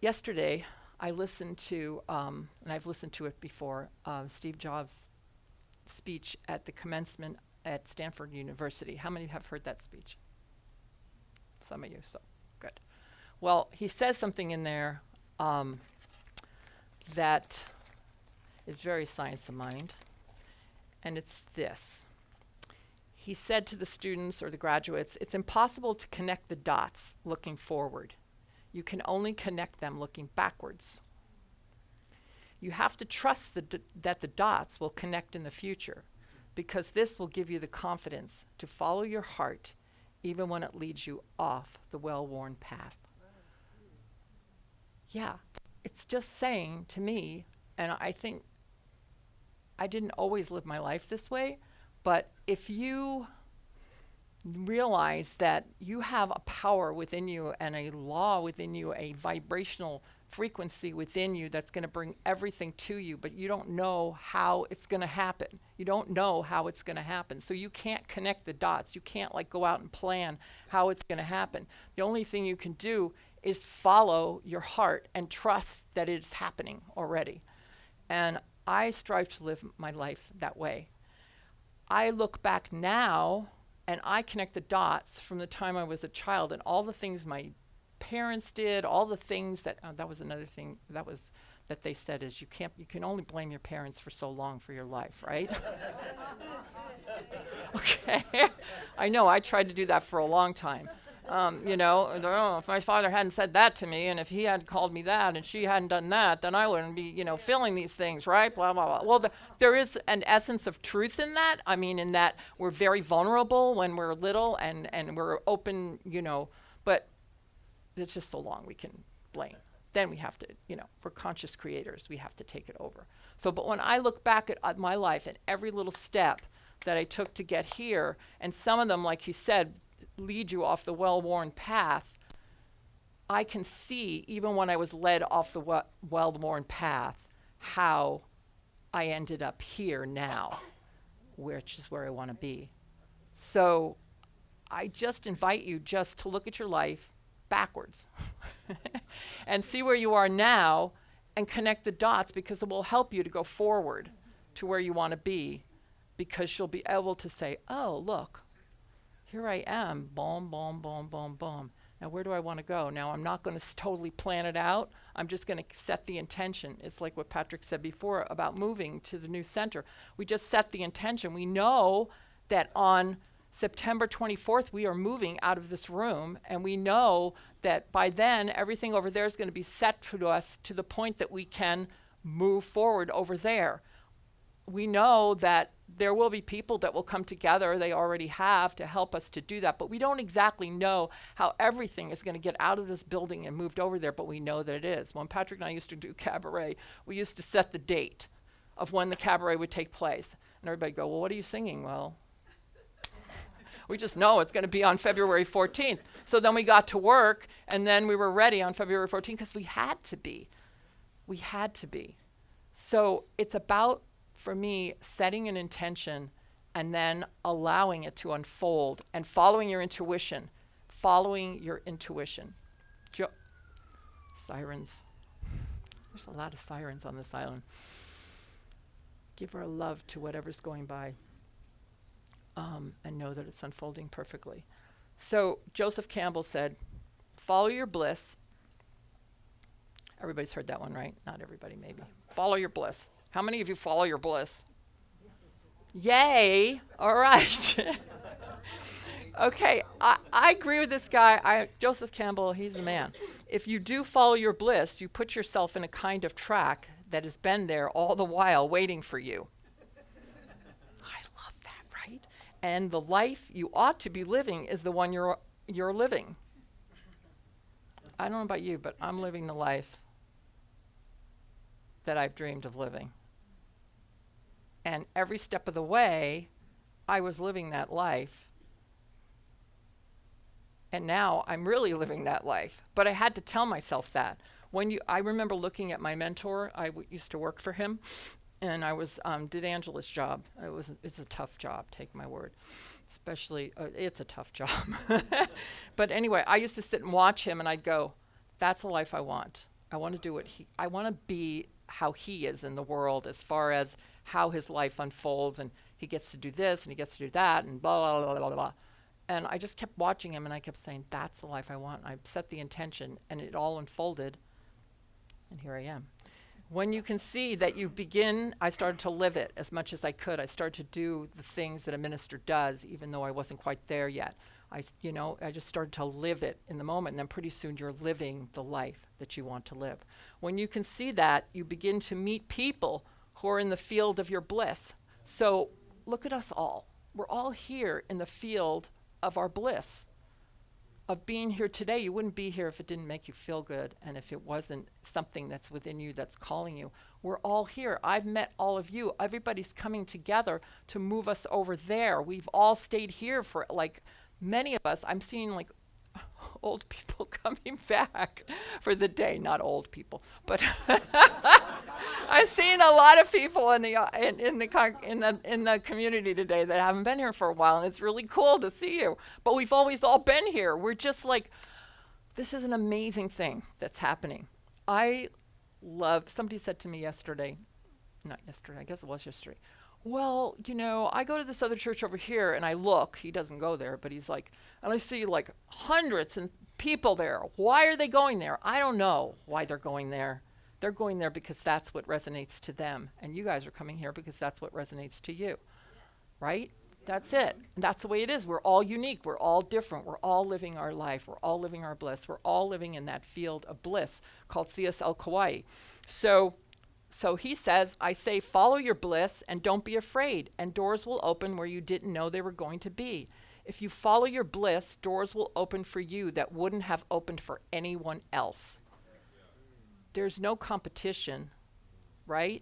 Yesterday, I listened to, and I've listened to it before, Steve Jobs' speech at the commencement at Stanford University. How many have heard that speech? Some of you, so good. Well, he says something in there that is very science of mind, and it's this. He said to the students or the graduates, it's impossible to connect the dots looking forward. You can only connect them looking backwards. You have to trust that the dots will connect in the future, because this will give you the confidence to follow your heart even when it leads you off the well-worn path. Yeah, it's just saying to me, and I think I didn't always live my life this way, but if you realize that you have a power within you and a law within you, a vibrational frequency within you that's going to bring everything to you, but you don't know how it's going to happen. You don't know how it's going to happen. So you can't connect the dots. You can't go out and plan how it's going to happen. The only thing you can do is follow your heart and trust that it's happening already. And I strive to live my life that way. I look back now and I connect the dots from the time I was a child and all the things my parents did, all the things that was another thing that they said is you can only blame your parents for so long for your life, right? Okay. I know, I tried to do that for a long time. If my father hadn't said that to me, and if he hadn't called me that, and she hadn't done that, then I wouldn't be, feeling these things, right? Blah, blah, blah. Well, there is an essence of truth in that. I mean, in that we're very vulnerable when we're little, and we're open, but it's just so long we can blame. Then we have to, we're conscious creators. We have to take it over. So, but when I look back at my life and every little step that I took to get here, and some of them, like he said, lead you off the well-worn path, I can see, even when I was led off the well-worn path, how I ended up here now, which is where I want to be. So I just invite you just to look at your life backwards and see where you are now and connect the dots, because it will help you to go forward to where you want to be, because you'll be able to say, oh, look, here I am, boom, boom, boom, boom, boom. Now where do I want to go? Now I'm not going to totally plan it out. I'm just going to set the intention. It's like what Patrick said before about moving to the new center. We just set the intention. We know that on September 24th, we are moving out of this room, and we know that by then, everything over there is going to be set to us to the point that we can move forward over there. We know that there will be people that will come together, they already have, to help us to do that, but we don't exactly know how everything is going to get out of this building and moved over there, but we know that it is. When Patrick and I used to do cabaret, we used to set the date of when the cabaret would take place. And everybody would go, well, what are you singing? Well, we just know it's going to be on February 14th. So then we got to work, and then we were ready on February 14th because we had to be. We had to be. So it's about, for me, setting an intention and then allowing it to unfold and following your intuition. Following your intuition. Sirens. There's a lot of sirens on this island. Give our love to whatever's going by. And know that it's unfolding perfectly. So Joseph Campbell said, follow your bliss, Everybody's heard that one, right? Not everybody, maybe. Follow your bliss. How many of you follow your bliss? Yay! All right. Okay, I agree with this guy. Joseph Campbell, he's the man. If you do follow your bliss, you put yourself in a kind of track that has been there all the while waiting for you. I love that, right? And the life you ought to be living is the one you're living. I don't know about you, but I'm living the life that I've dreamed of living. And every step of the way, I was living that life. And now I'm really living that life. But I had to tell myself that. I remember looking at my mentor. I used to work for him, and I did Angela's job. It's a tough job, take my word. Especially, it's a tough job. But anyway, I used to sit and watch him, and I'd go, that's the life I want. I want to do I want to be how he is in the world as far as how his life unfolds, and he gets to do this, and he gets to do that, and blah, blah, blah, blah, blah. And I just kept watching him, and I kept saying, that's the life I want. I set the intention, and it all unfolded, and here I am. When you can see that I started to live it as much as I could. I started to do the things that a minister does, even though I wasn't quite there yet. I just started to live it in the moment, and then pretty soon you're living the life that you want to live. When you can see that, you begin to meet people who are in the field of your bliss. So look at us all. We're all here in the field of our bliss, of being here today. You wouldn't be here if it didn't make you feel good, and if it wasn't something that's within you that's calling you. We're all here. I've met all of you. Everybody's coming together to move us over there. We've all stayed here for many of us. I'm seeing old people coming back for the day. Not old people, but I've seen a lot of people in the community today that haven't been here for a while, and it's really cool to see you. But we've always all been here. We're just this is an amazing thing that's happening. Somebody said to me not yesterday, I guess it was yesterday, well, I go to this other church over here, and I look. He doesn't go there, but he's and I see hundreds of people there. Why are they going there? I don't know why they're going there. They're going there because that's what resonates to them. And you guys are coming here because that's what resonates to you, right? That's it. And that's the way it is. We're all unique. We're all different. We're all living our life. We're all living our bliss. We're all living in that field of bliss called CSL Kauai. So he says, I say, follow your bliss and don't be afraid, and doors will open where you didn't know they were going to be. If you follow your bliss, doors will open for you that wouldn't have opened for anyone else. There's no competition, right?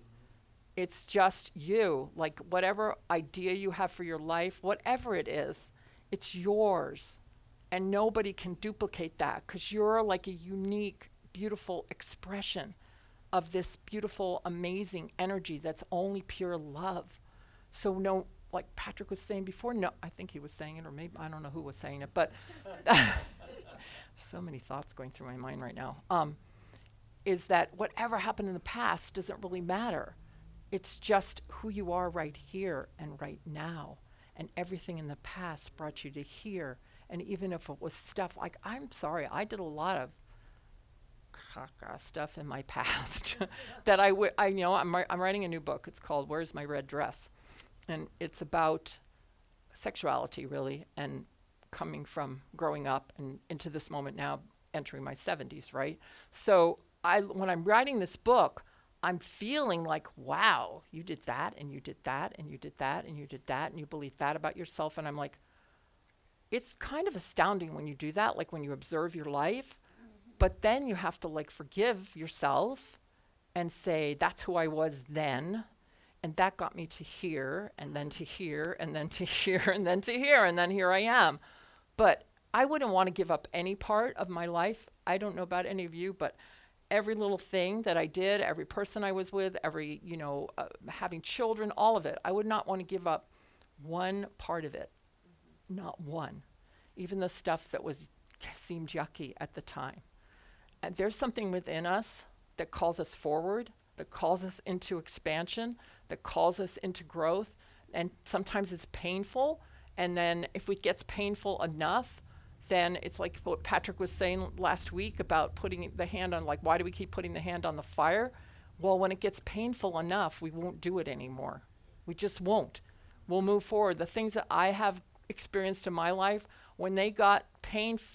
It's just you. Whatever idea you have for your life, whatever it is, it's yours. And nobody can duplicate that because you're a unique, beautiful expression of this beautiful, amazing energy that's only pure love. So no, like Patrick was saying before, no, I think he was saying it, or maybe, I don't know who was saying it, but so many thoughts going through my mind right now, is that whatever happened in the past doesn't really matter. It's just who you are right here and right now. And everything in the past brought you to here. And even if it was stuff I'm sorry, I did a lot of stuff in my past that I'm writing a new book. It's called Where's My Red Dress? And it's about sexuality, really, and coming from growing up and into this moment now, entering my 70s, right? So when I'm writing this book, I'm feeling wow, you did that, and you did that, and you did that, and you did that, and you believe that about yourself. And I'm it's kind of astounding when you do that, when you observe your life. But then you have to forgive yourself and say, that's who I was then. And that got me to here, and then to here, and then to here, and then to here, and then here I am. But I wouldn't want to give up any part of my life. I don't know about any of you, but every little thing that I did, every person I was with, every, having children, all of it, I would not want to give up one part of it. Not one. Even the stuff that seemed yucky at the time. And there's something within us that calls us forward, that calls us into expansion, that calls us into growth. And sometimes it's painful. And then if it gets painful enough, then it's like what Patrick was saying last week about putting the hand on, like, why do we keep putting the hand on the fire? Well, when it gets painful enough, we won't do it anymore. We just won't. We'll move forward. The things that I have experienced in my life, when they got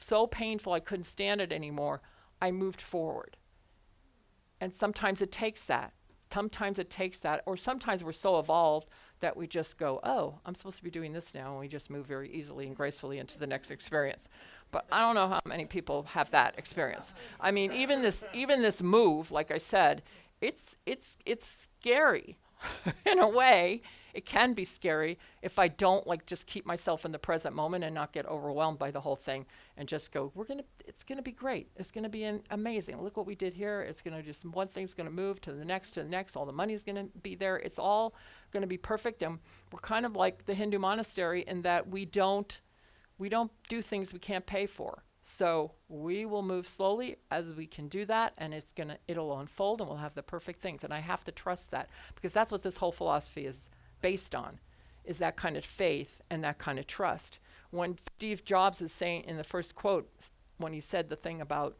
so painful I couldn't stand it anymore, I moved forward. And sometimes it takes that. Sometimes it takes that, or sometimes we're so evolved that we just go, oh, I'm supposed to be doing this now, and we just move very easily and gracefully into the next experience. But I don't know how many people have that experience. I mean, even this move, like I said, it's scary in a way. It can be scary if I don't like just keep myself in the present moment and not get overwhelmed by the whole thing and just go, it's gonna be great. It's gonna be amazing. Look what we did here. It's gonna just, one thing's gonna move to the next. All the money's gonna be there. It's all gonna be perfect. And we're kind of like the Hindu monastery in that we don't do things we can't pay for. So we will move slowly as we can do that, and it'll unfold, and we'll have the perfect things. And I have to trust that, because that's what this whole philosophy is based on, is that kind of faith and that kind of trust. When Steve Jobs is saying in the first quote, when he said the thing about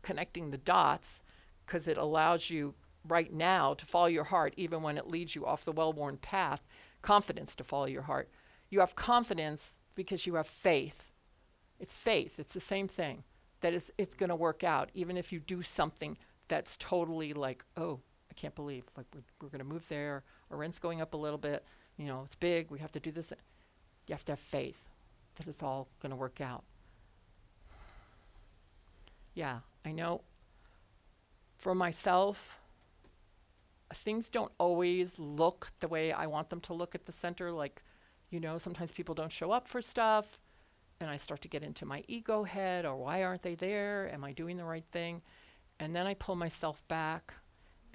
connecting the dots, because it allows you right now to follow your heart, even when it leads you off the well-worn path, confidence to follow your heart. You have confidence because you have faith. It's faith. It's the same thing, that it's going to work out, even if you do something that's totally like, oh, I can't believe, like we're going to move there, our rent's going up a little bit, it's big, we have to do this. You have to have faith that it's all going to work out. Yeah, I know for myself, things don't always look the way I want them to look at the center. Like, sometimes people don't show up for stuff, and I start to get into my ego head, or why aren't they there? Am I doing the right thing? And then I pull myself back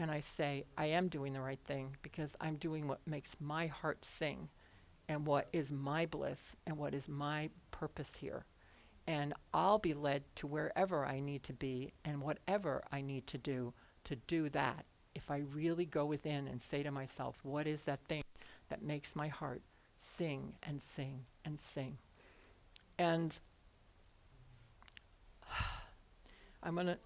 and I say, I am doing the right thing, because I'm doing what makes my heart sing, and what is my bliss, and what is my purpose here. And I'll be led to wherever I need to be, and whatever I need to do that. If I really go within and say to myself, what is that thing that makes my heart sing and sing and sing? And I'm going to...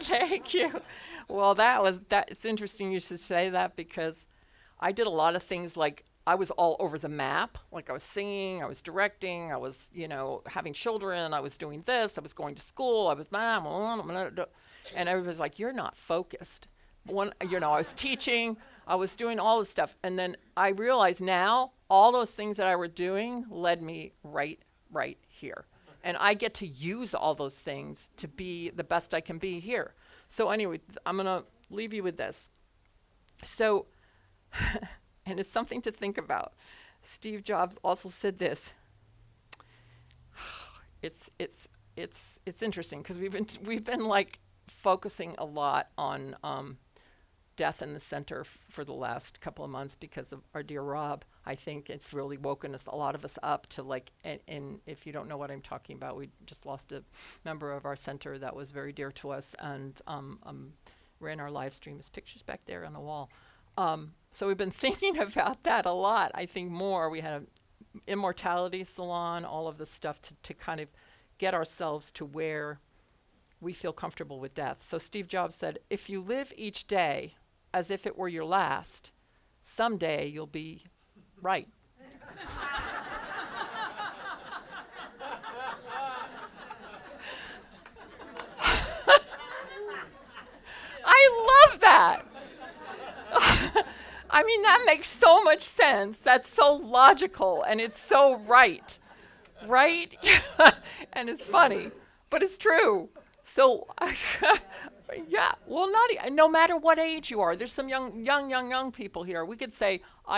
Thank you. Well, it's interesting you should say that, because I did a lot of things, like I was all over the map. Like I was singing, I was directing, I was, having children, I was doing this, I was going to school, I was, and everybody's like, you're not focused. I was teaching, I was doing all this stuff. And then I realized now all those things that I were doing led me right here. And I get to use all those things to be the best I can be here. So anyway, I'm going to leave you with this. So, and it's something to think about. Steve Jobs also said this. It's interesting, because we've been like focusing a lot on death in the center for the last couple of months because of our dear Rob. I think it's really woken a lot of us up to like, and if you don't know what I'm talking about, we just lost a member of our center that was very dear to us, and ran our live stream. His picture's back there on the wall. So we've been thinking about that a lot. I think more. We had an immortality salon, all of this stuff to kind of get ourselves to where we feel comfortable with death. So Steve Jobs said, if you live each day as if it were your last, someday you'll be right. I love that. I mean, that makes so much sense. That's so logical, and it's so right? And it's funny, but it's true. So, yeah, well, no matter what age you are, there's some young people here. I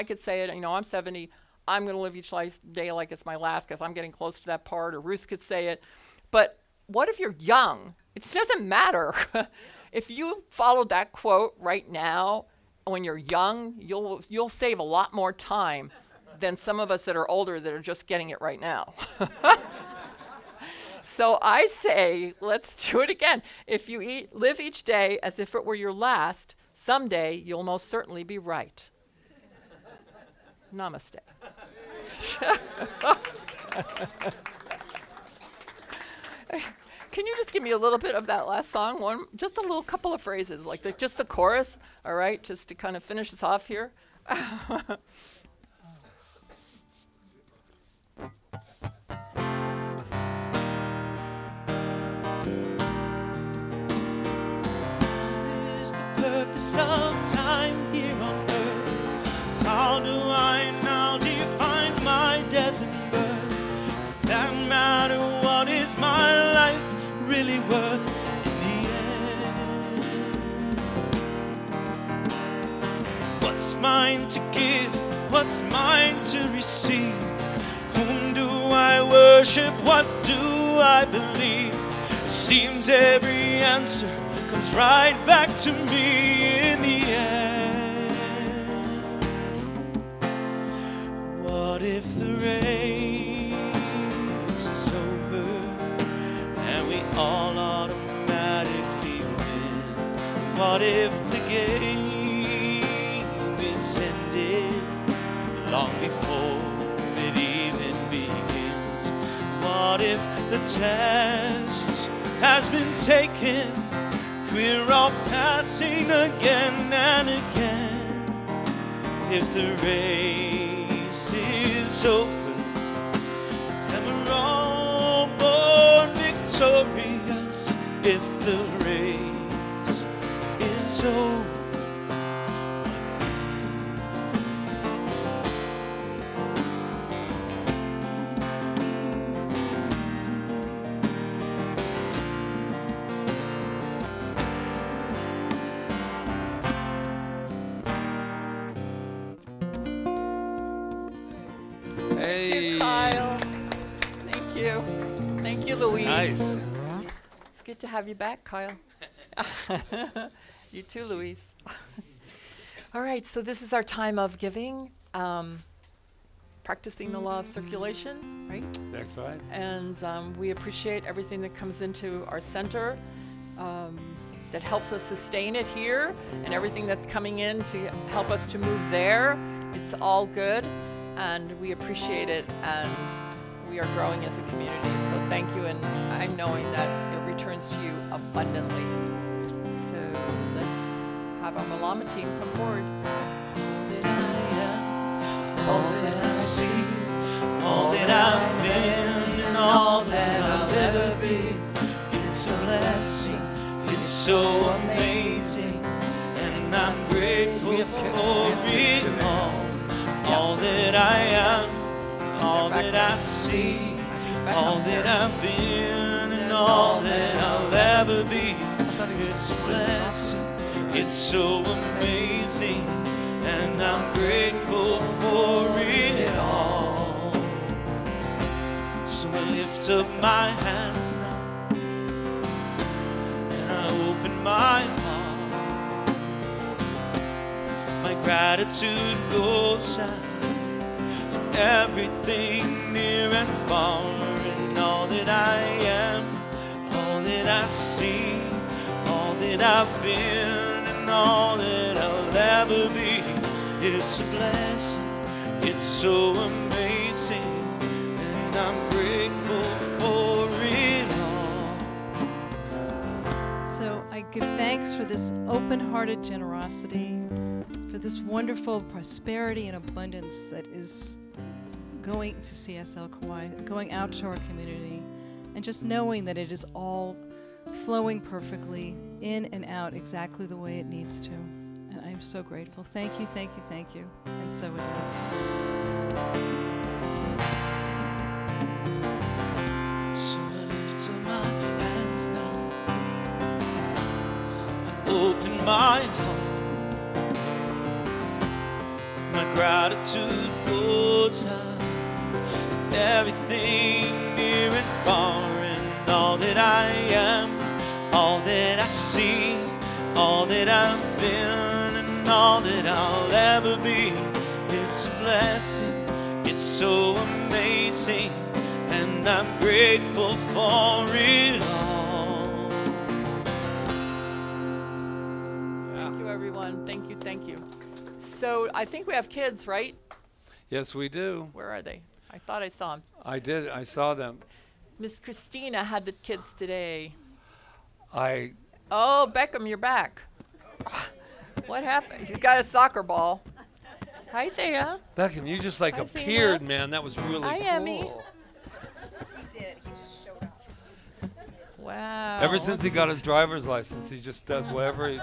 could say it, I'm 70, I'm going to live each day like it's my last, because I'm getting close to that part, or Ruth could say it. But what if you're young? It doesn't matter. If you followed that quote right now, when you're young, you'll save a lot more time than some of us that are older that are just getting it right now. So I say, let's do it again. If you live each day as if it were your last, someday you'll most certainly be right. Namaste. a little bit of that last song, just a little couple of phrases, like just the chorus, all right, just to kind of finish us off here. What is the purpose of time here on earth? How do I now define my death and birth? Does that matter? What is my life really worth in the end? What's mine to give? What's mine to receive? Whom do I worship? What do I believe? Seems every answer comes right back to me in the end. What if the race is over and we all automatically win? What if the game is ended long before it even begins? What if the test has been taken? We're all passing again and again. If the race is over and we're all born victorious, if the race is over, Hey. Kyle. Thank you. Thank you, Louise. Nice. It's good to have you back, Kyle. You too, Louise. All right, so this is our time of giving, practicing the law of circulation, right? That's right. And we appreciate everything that comes into our center that helps us sustain it here, and everything that's coming in to help us to move there. It's all good, and we appreciate it, and we are growing as a community. So thank you, and I'm knowing that it returns to you abundantly. So let's have our Malama team come forward. all that I see, all that I've been, and all that I'll ever be. It's a blessing, it's so amazing, and I'm grateful for it all. All that I am, all that I see, all that I've been, and all that I'll ever be. It's a blessing, it's so amazing, and I'm grateful for it all. So I lift up my hands now, and I open my heart. My gratitude goes out to everything near and far, and all that I am, all that I see, all that I've been, and all that I'll ever be. It's a blessing, it's so amazing, and I'm grateful for it all. So I give thanks for this open-hearted generosity, for this wonderful prosperity and abundance that is going to CSL Kauai, going out to our community, and just knowing that it is all flowing perfectly in and out exactly the way it needs to. And I'm so grateful. Thank you, thank you, thank you. And so it is. So I lift up my hands now, I open my heart. My gratitude goes out to everything near and far, and all that I am, all that I see, all that I've been, and all that I'll ever be. It's a blessing, it's so amazing, and I'm grateful for it all. Thank you, everyone. Thank you, thank you. So I think we have kids, right? Yes, we do. Where are they? I thought I saw them. I did. I saw them. Miss Christina had the kids today. Oh, Beckham, you're back. What happened? He's got a soccer ball. Hi, Thea. Beckham, you just like Hi, Zena. appeared, man. That was really Hi, cool. Emmy. He did. He just showed up. Wow. Ever since he got his driver's license, he just does whatever he...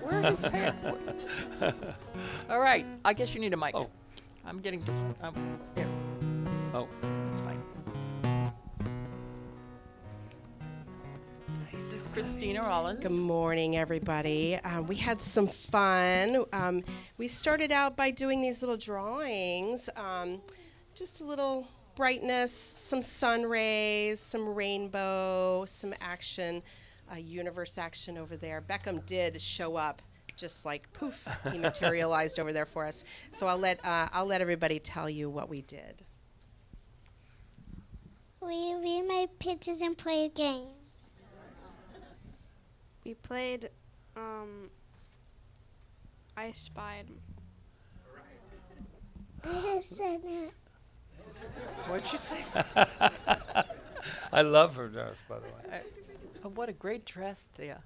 Where are his parents? All right. I guess you need a mic. Oh. I'm getting just. Here. Oh. That's fine. This is Christina Rollins. Good morning, everybody. We had some fun. We started out by doing these little drawings, just a little brightness, some sun rays, some rainbow, some action, universe action over there. Beckham did show up, just like poof, he materialized over there for us. So I'll let everybody tell you what we did. We remade pictures and played games. We played I Spied. I just said that. What'd you say? I love her dress, by the way. Oh, what a great dress, Thea.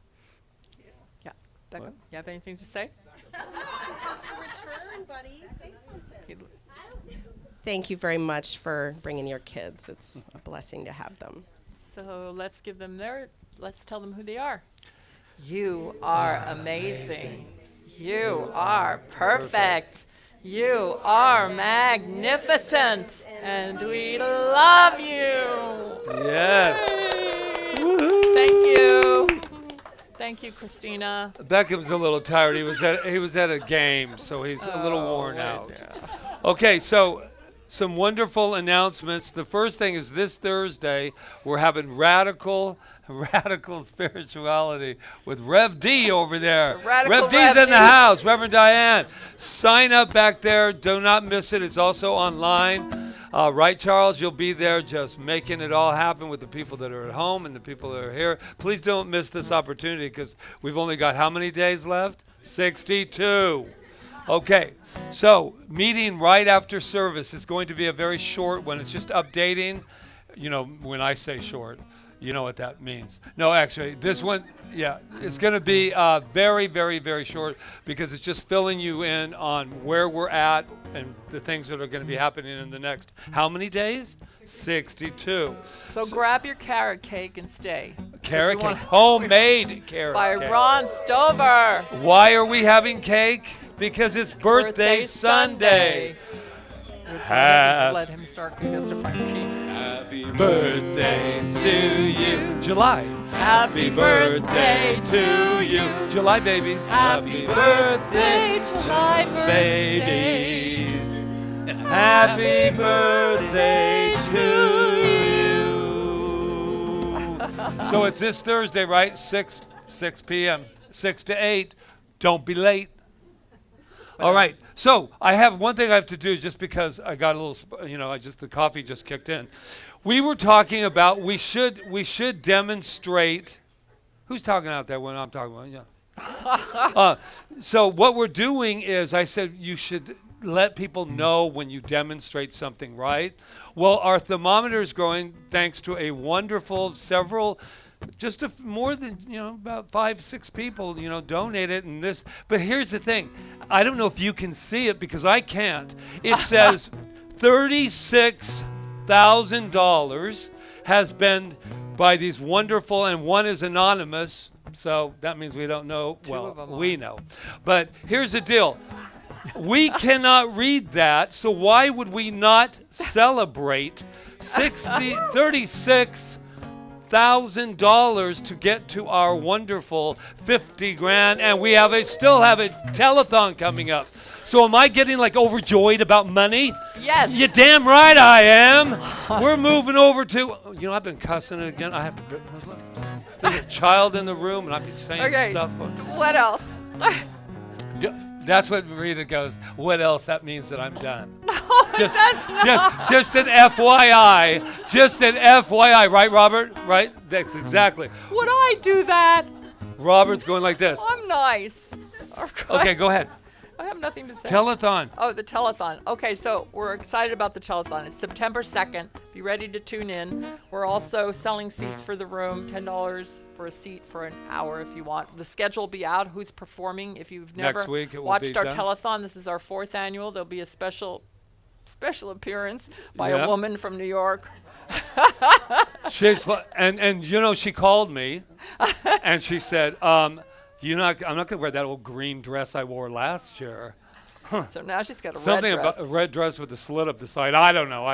Yeah. Beckham, What? you have anything to say? It's your return, buddy. Say something. He- Thank you very much for bringing your kids. It's a blessing to have them. So let's tell them who they are. You are amazing. You are perfect. You are magnificent. And we love you. Yes. Thank you. Thank you, Christina. Beckham's a little tired. He was at a game, so he's a little worn out. Okay, so some wonderful announcements. The first thing is this Thursday, we're having radical spirituality with Rev D over there. Rev D's in the house, Reverend Diane. Sign up back there. Do not miss it. It's also online. Right, Charles? You'll be there just making it all happen with the people that are at home and the people that are here. Please don't miss this opportunity because we've only got how many days left? 62. Okay, so meeting right after service is going to be a very short one. It's just updating. You know, when I say short, you know what that means. No, actually, this one, yeah, it's going to be very, very, very short because it's just filling you in on where we're at and the things that are going to be happening in the next, how many days? 62. So grab your carrot cake and stay. Carrot cake, homemade carrot By cake. Ron Stover. Why are we having cake? Because it's birthday Sunday. Let him start. He has to find the key. Happy Birthday to you. July. Happy birthday to you. July babies. Happy birthday, July babies. Happy birthday to you. So it's this Thursday, right? 6 p.m. 6 to 8. Don't be late. All right. So I have one thing I have to do just because I got a little, the coffee just kicked in. We were talking about we should demonstrate. Who's talking out there when I'm talking about? Yeah. So what we're doing is I said you should let people know when you demonstrate something, right? Well, our thermometer is growing thanks to a wonderful more than, about 5-6 people, donated in this. But here's the thing. I don't know if you can see it because I can't. It says $36,000 has been by these wonderful, and one is anonymous. So that means we don't know. We know. But here's the deal. We cannot read that. So why would we not celebrate $36,000 to get to our wonderful 50 grand, and we still have a telethon coming up. So am I getting overjoyed about money? Yes. You damn right I am. We're moving over to, I've been cussing it again. There's a child in the room and I've been saying stuff. What else? That's what Rita goes, what else? That means that I'm done. Just an FYI. Just an FYI. Right, Robert? Right? That's exactly. Would I do that? Robert's going like this. I'm nice. Okay, go ahead. I have nothing to say. Telethon. Oh, the telethon. Okay, so we're excited about the telethon. It's September 2nd. Be ready to tune in. We're also selling seats for the room, $10 for a seat for an hour if you want. The schedule will be out. Who's performing? If you've never Next week it will watched be our done. telethon, this is our 4th annual. There'll be a special appearance by Yep. a woman from New York. She's and you know, she called me and she said, I'm not gonna wear that old green dress I wore last year. So now she's got a Something red dress. about a red dress with a slit up the side. I don't know.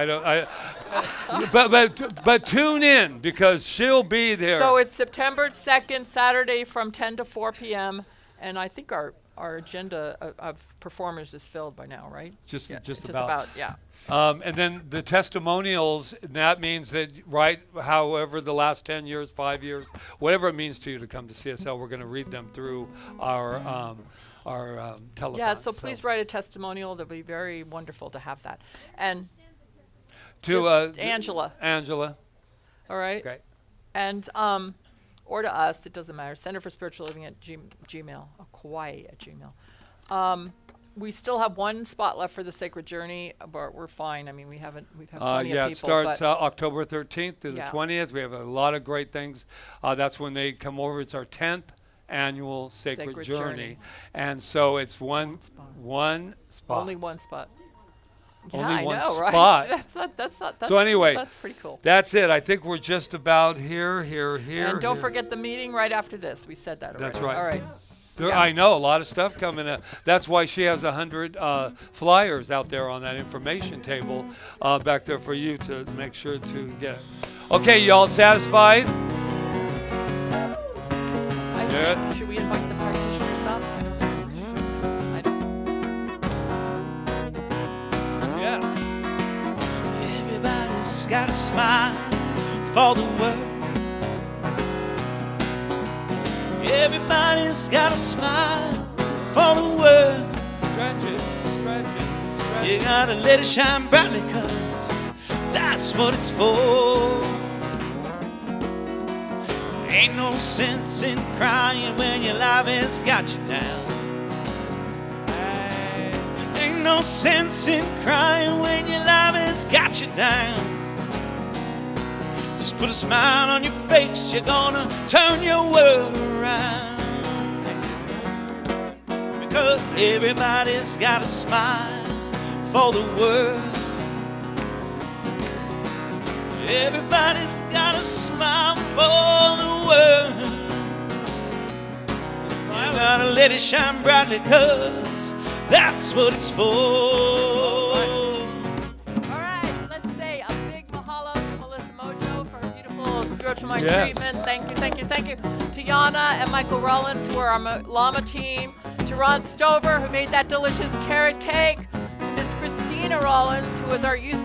But tune in because she'll be there. So it's September 2nd, Saturday from 10 to 4 p.m. And I think our agenda of performers is filled by now, right? just Just about. about, yeah. And then the testimonials, that means that, right, however the last 10 years, 5 years, whatever it means to you to come to CSL, we're going to read them through our telethon. Yeah, so please write a testimonial. That'll be very wonderful to have that. And To just Angela, Angela. all right? Great. And or to us, it doesn't matter. Center for Spiritual Living at Gmail, Kaua'i at Gmail. We still have one spot left for the Sacred Journey, but we're fine. I mean, we've had plenty of Yeah, people. it starts but October 13th through Yeah. the 20th. We have a lot of great things. That's when they come over. It's our 10th annual Sacred Journey. And so it's one spot. only one spot. Only yeah, one I know, spot. right? That's So anyway, that's pretty cool. That's it. I think we're just about here. And don't here. forget the meeting right after this. We said that already. That's right. All right. Yeah. I know, a lot of stuff coming up. That's why she has 100 flyers out there on that information table back there for you to make sure to get. Okay, y'all satisfied? I Yeah. think, should we invite the practitioners up? I don't. Yeah. Everybody's got a smile for the world. Everybody's got a smile for the world. Stretch it, stretch it, stretch You it. gotta let it shine brightly, 'cause that's what it's for. Ain't no sense in crying when your life has got you down. Ain't no sense in crying when your life has got you down. Just put a smile on your face, you're gonna turn your world around. Because everybody's got a smile for the world. Everybody's got a smile for the world. You gotta let it shine brightly, 'cause that's what it's for. All right, let's say a big mahalo to Melissa Mojo for a beautiful spiritual mind Yes. treatment. Thank you, thank you, thank you. To Yana and Michael Rollins, who are our Llama team. To Ron Stover, who made that delicious carrot cake. To Miss Christina Rollins, who was our youth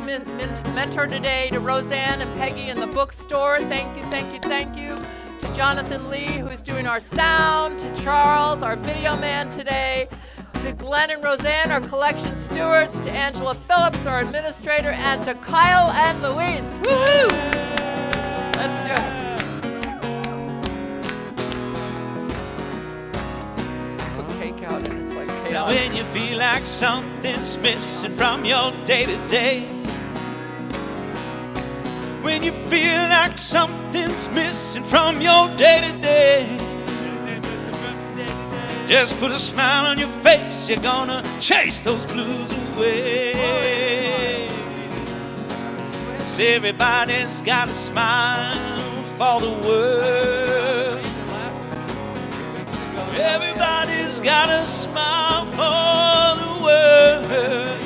mentor today. To Roseanne and Peggy in the bookstore. Thank you, thank you, thank you. To Jonathan Lee, who's doing our sound. To Charles, our video man today. To Glenn and Roseanne, our collection stewards. To Angela Phillips, our administrator. And to Kyle and Louise. Woohoo! Let's do it. Put cake out and it's like Now chaos. when you feel like something's missing from your day-to-day, when you feel like something's missing from your day-to-day, just put a smile on your face, you're gonna chase those blues away. 'Cause everybody's got a smile for the world. Everybody's got a smile for the world.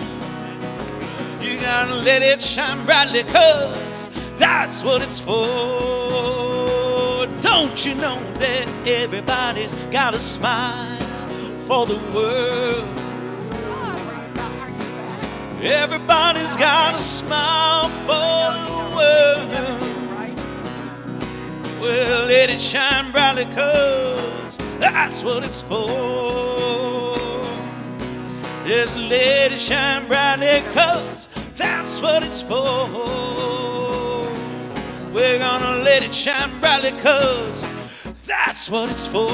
You gotta let it shine brightly, 'cause that's what it's for. Don't you know that everybody's got a smile for the world? Everybody's got a smile for the world. Well, let it shine brightly, 'cause that's what it's for. Just let it shine brightly, 'cause that's what it's for. We're gonna let it shine brightly, 'cause that's what it's for.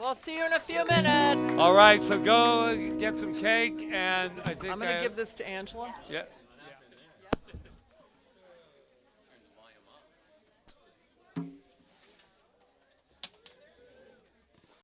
We'll see you in a few minutes. All right, so go get some cake, and I think I'm going to give this to Angela. Yeah.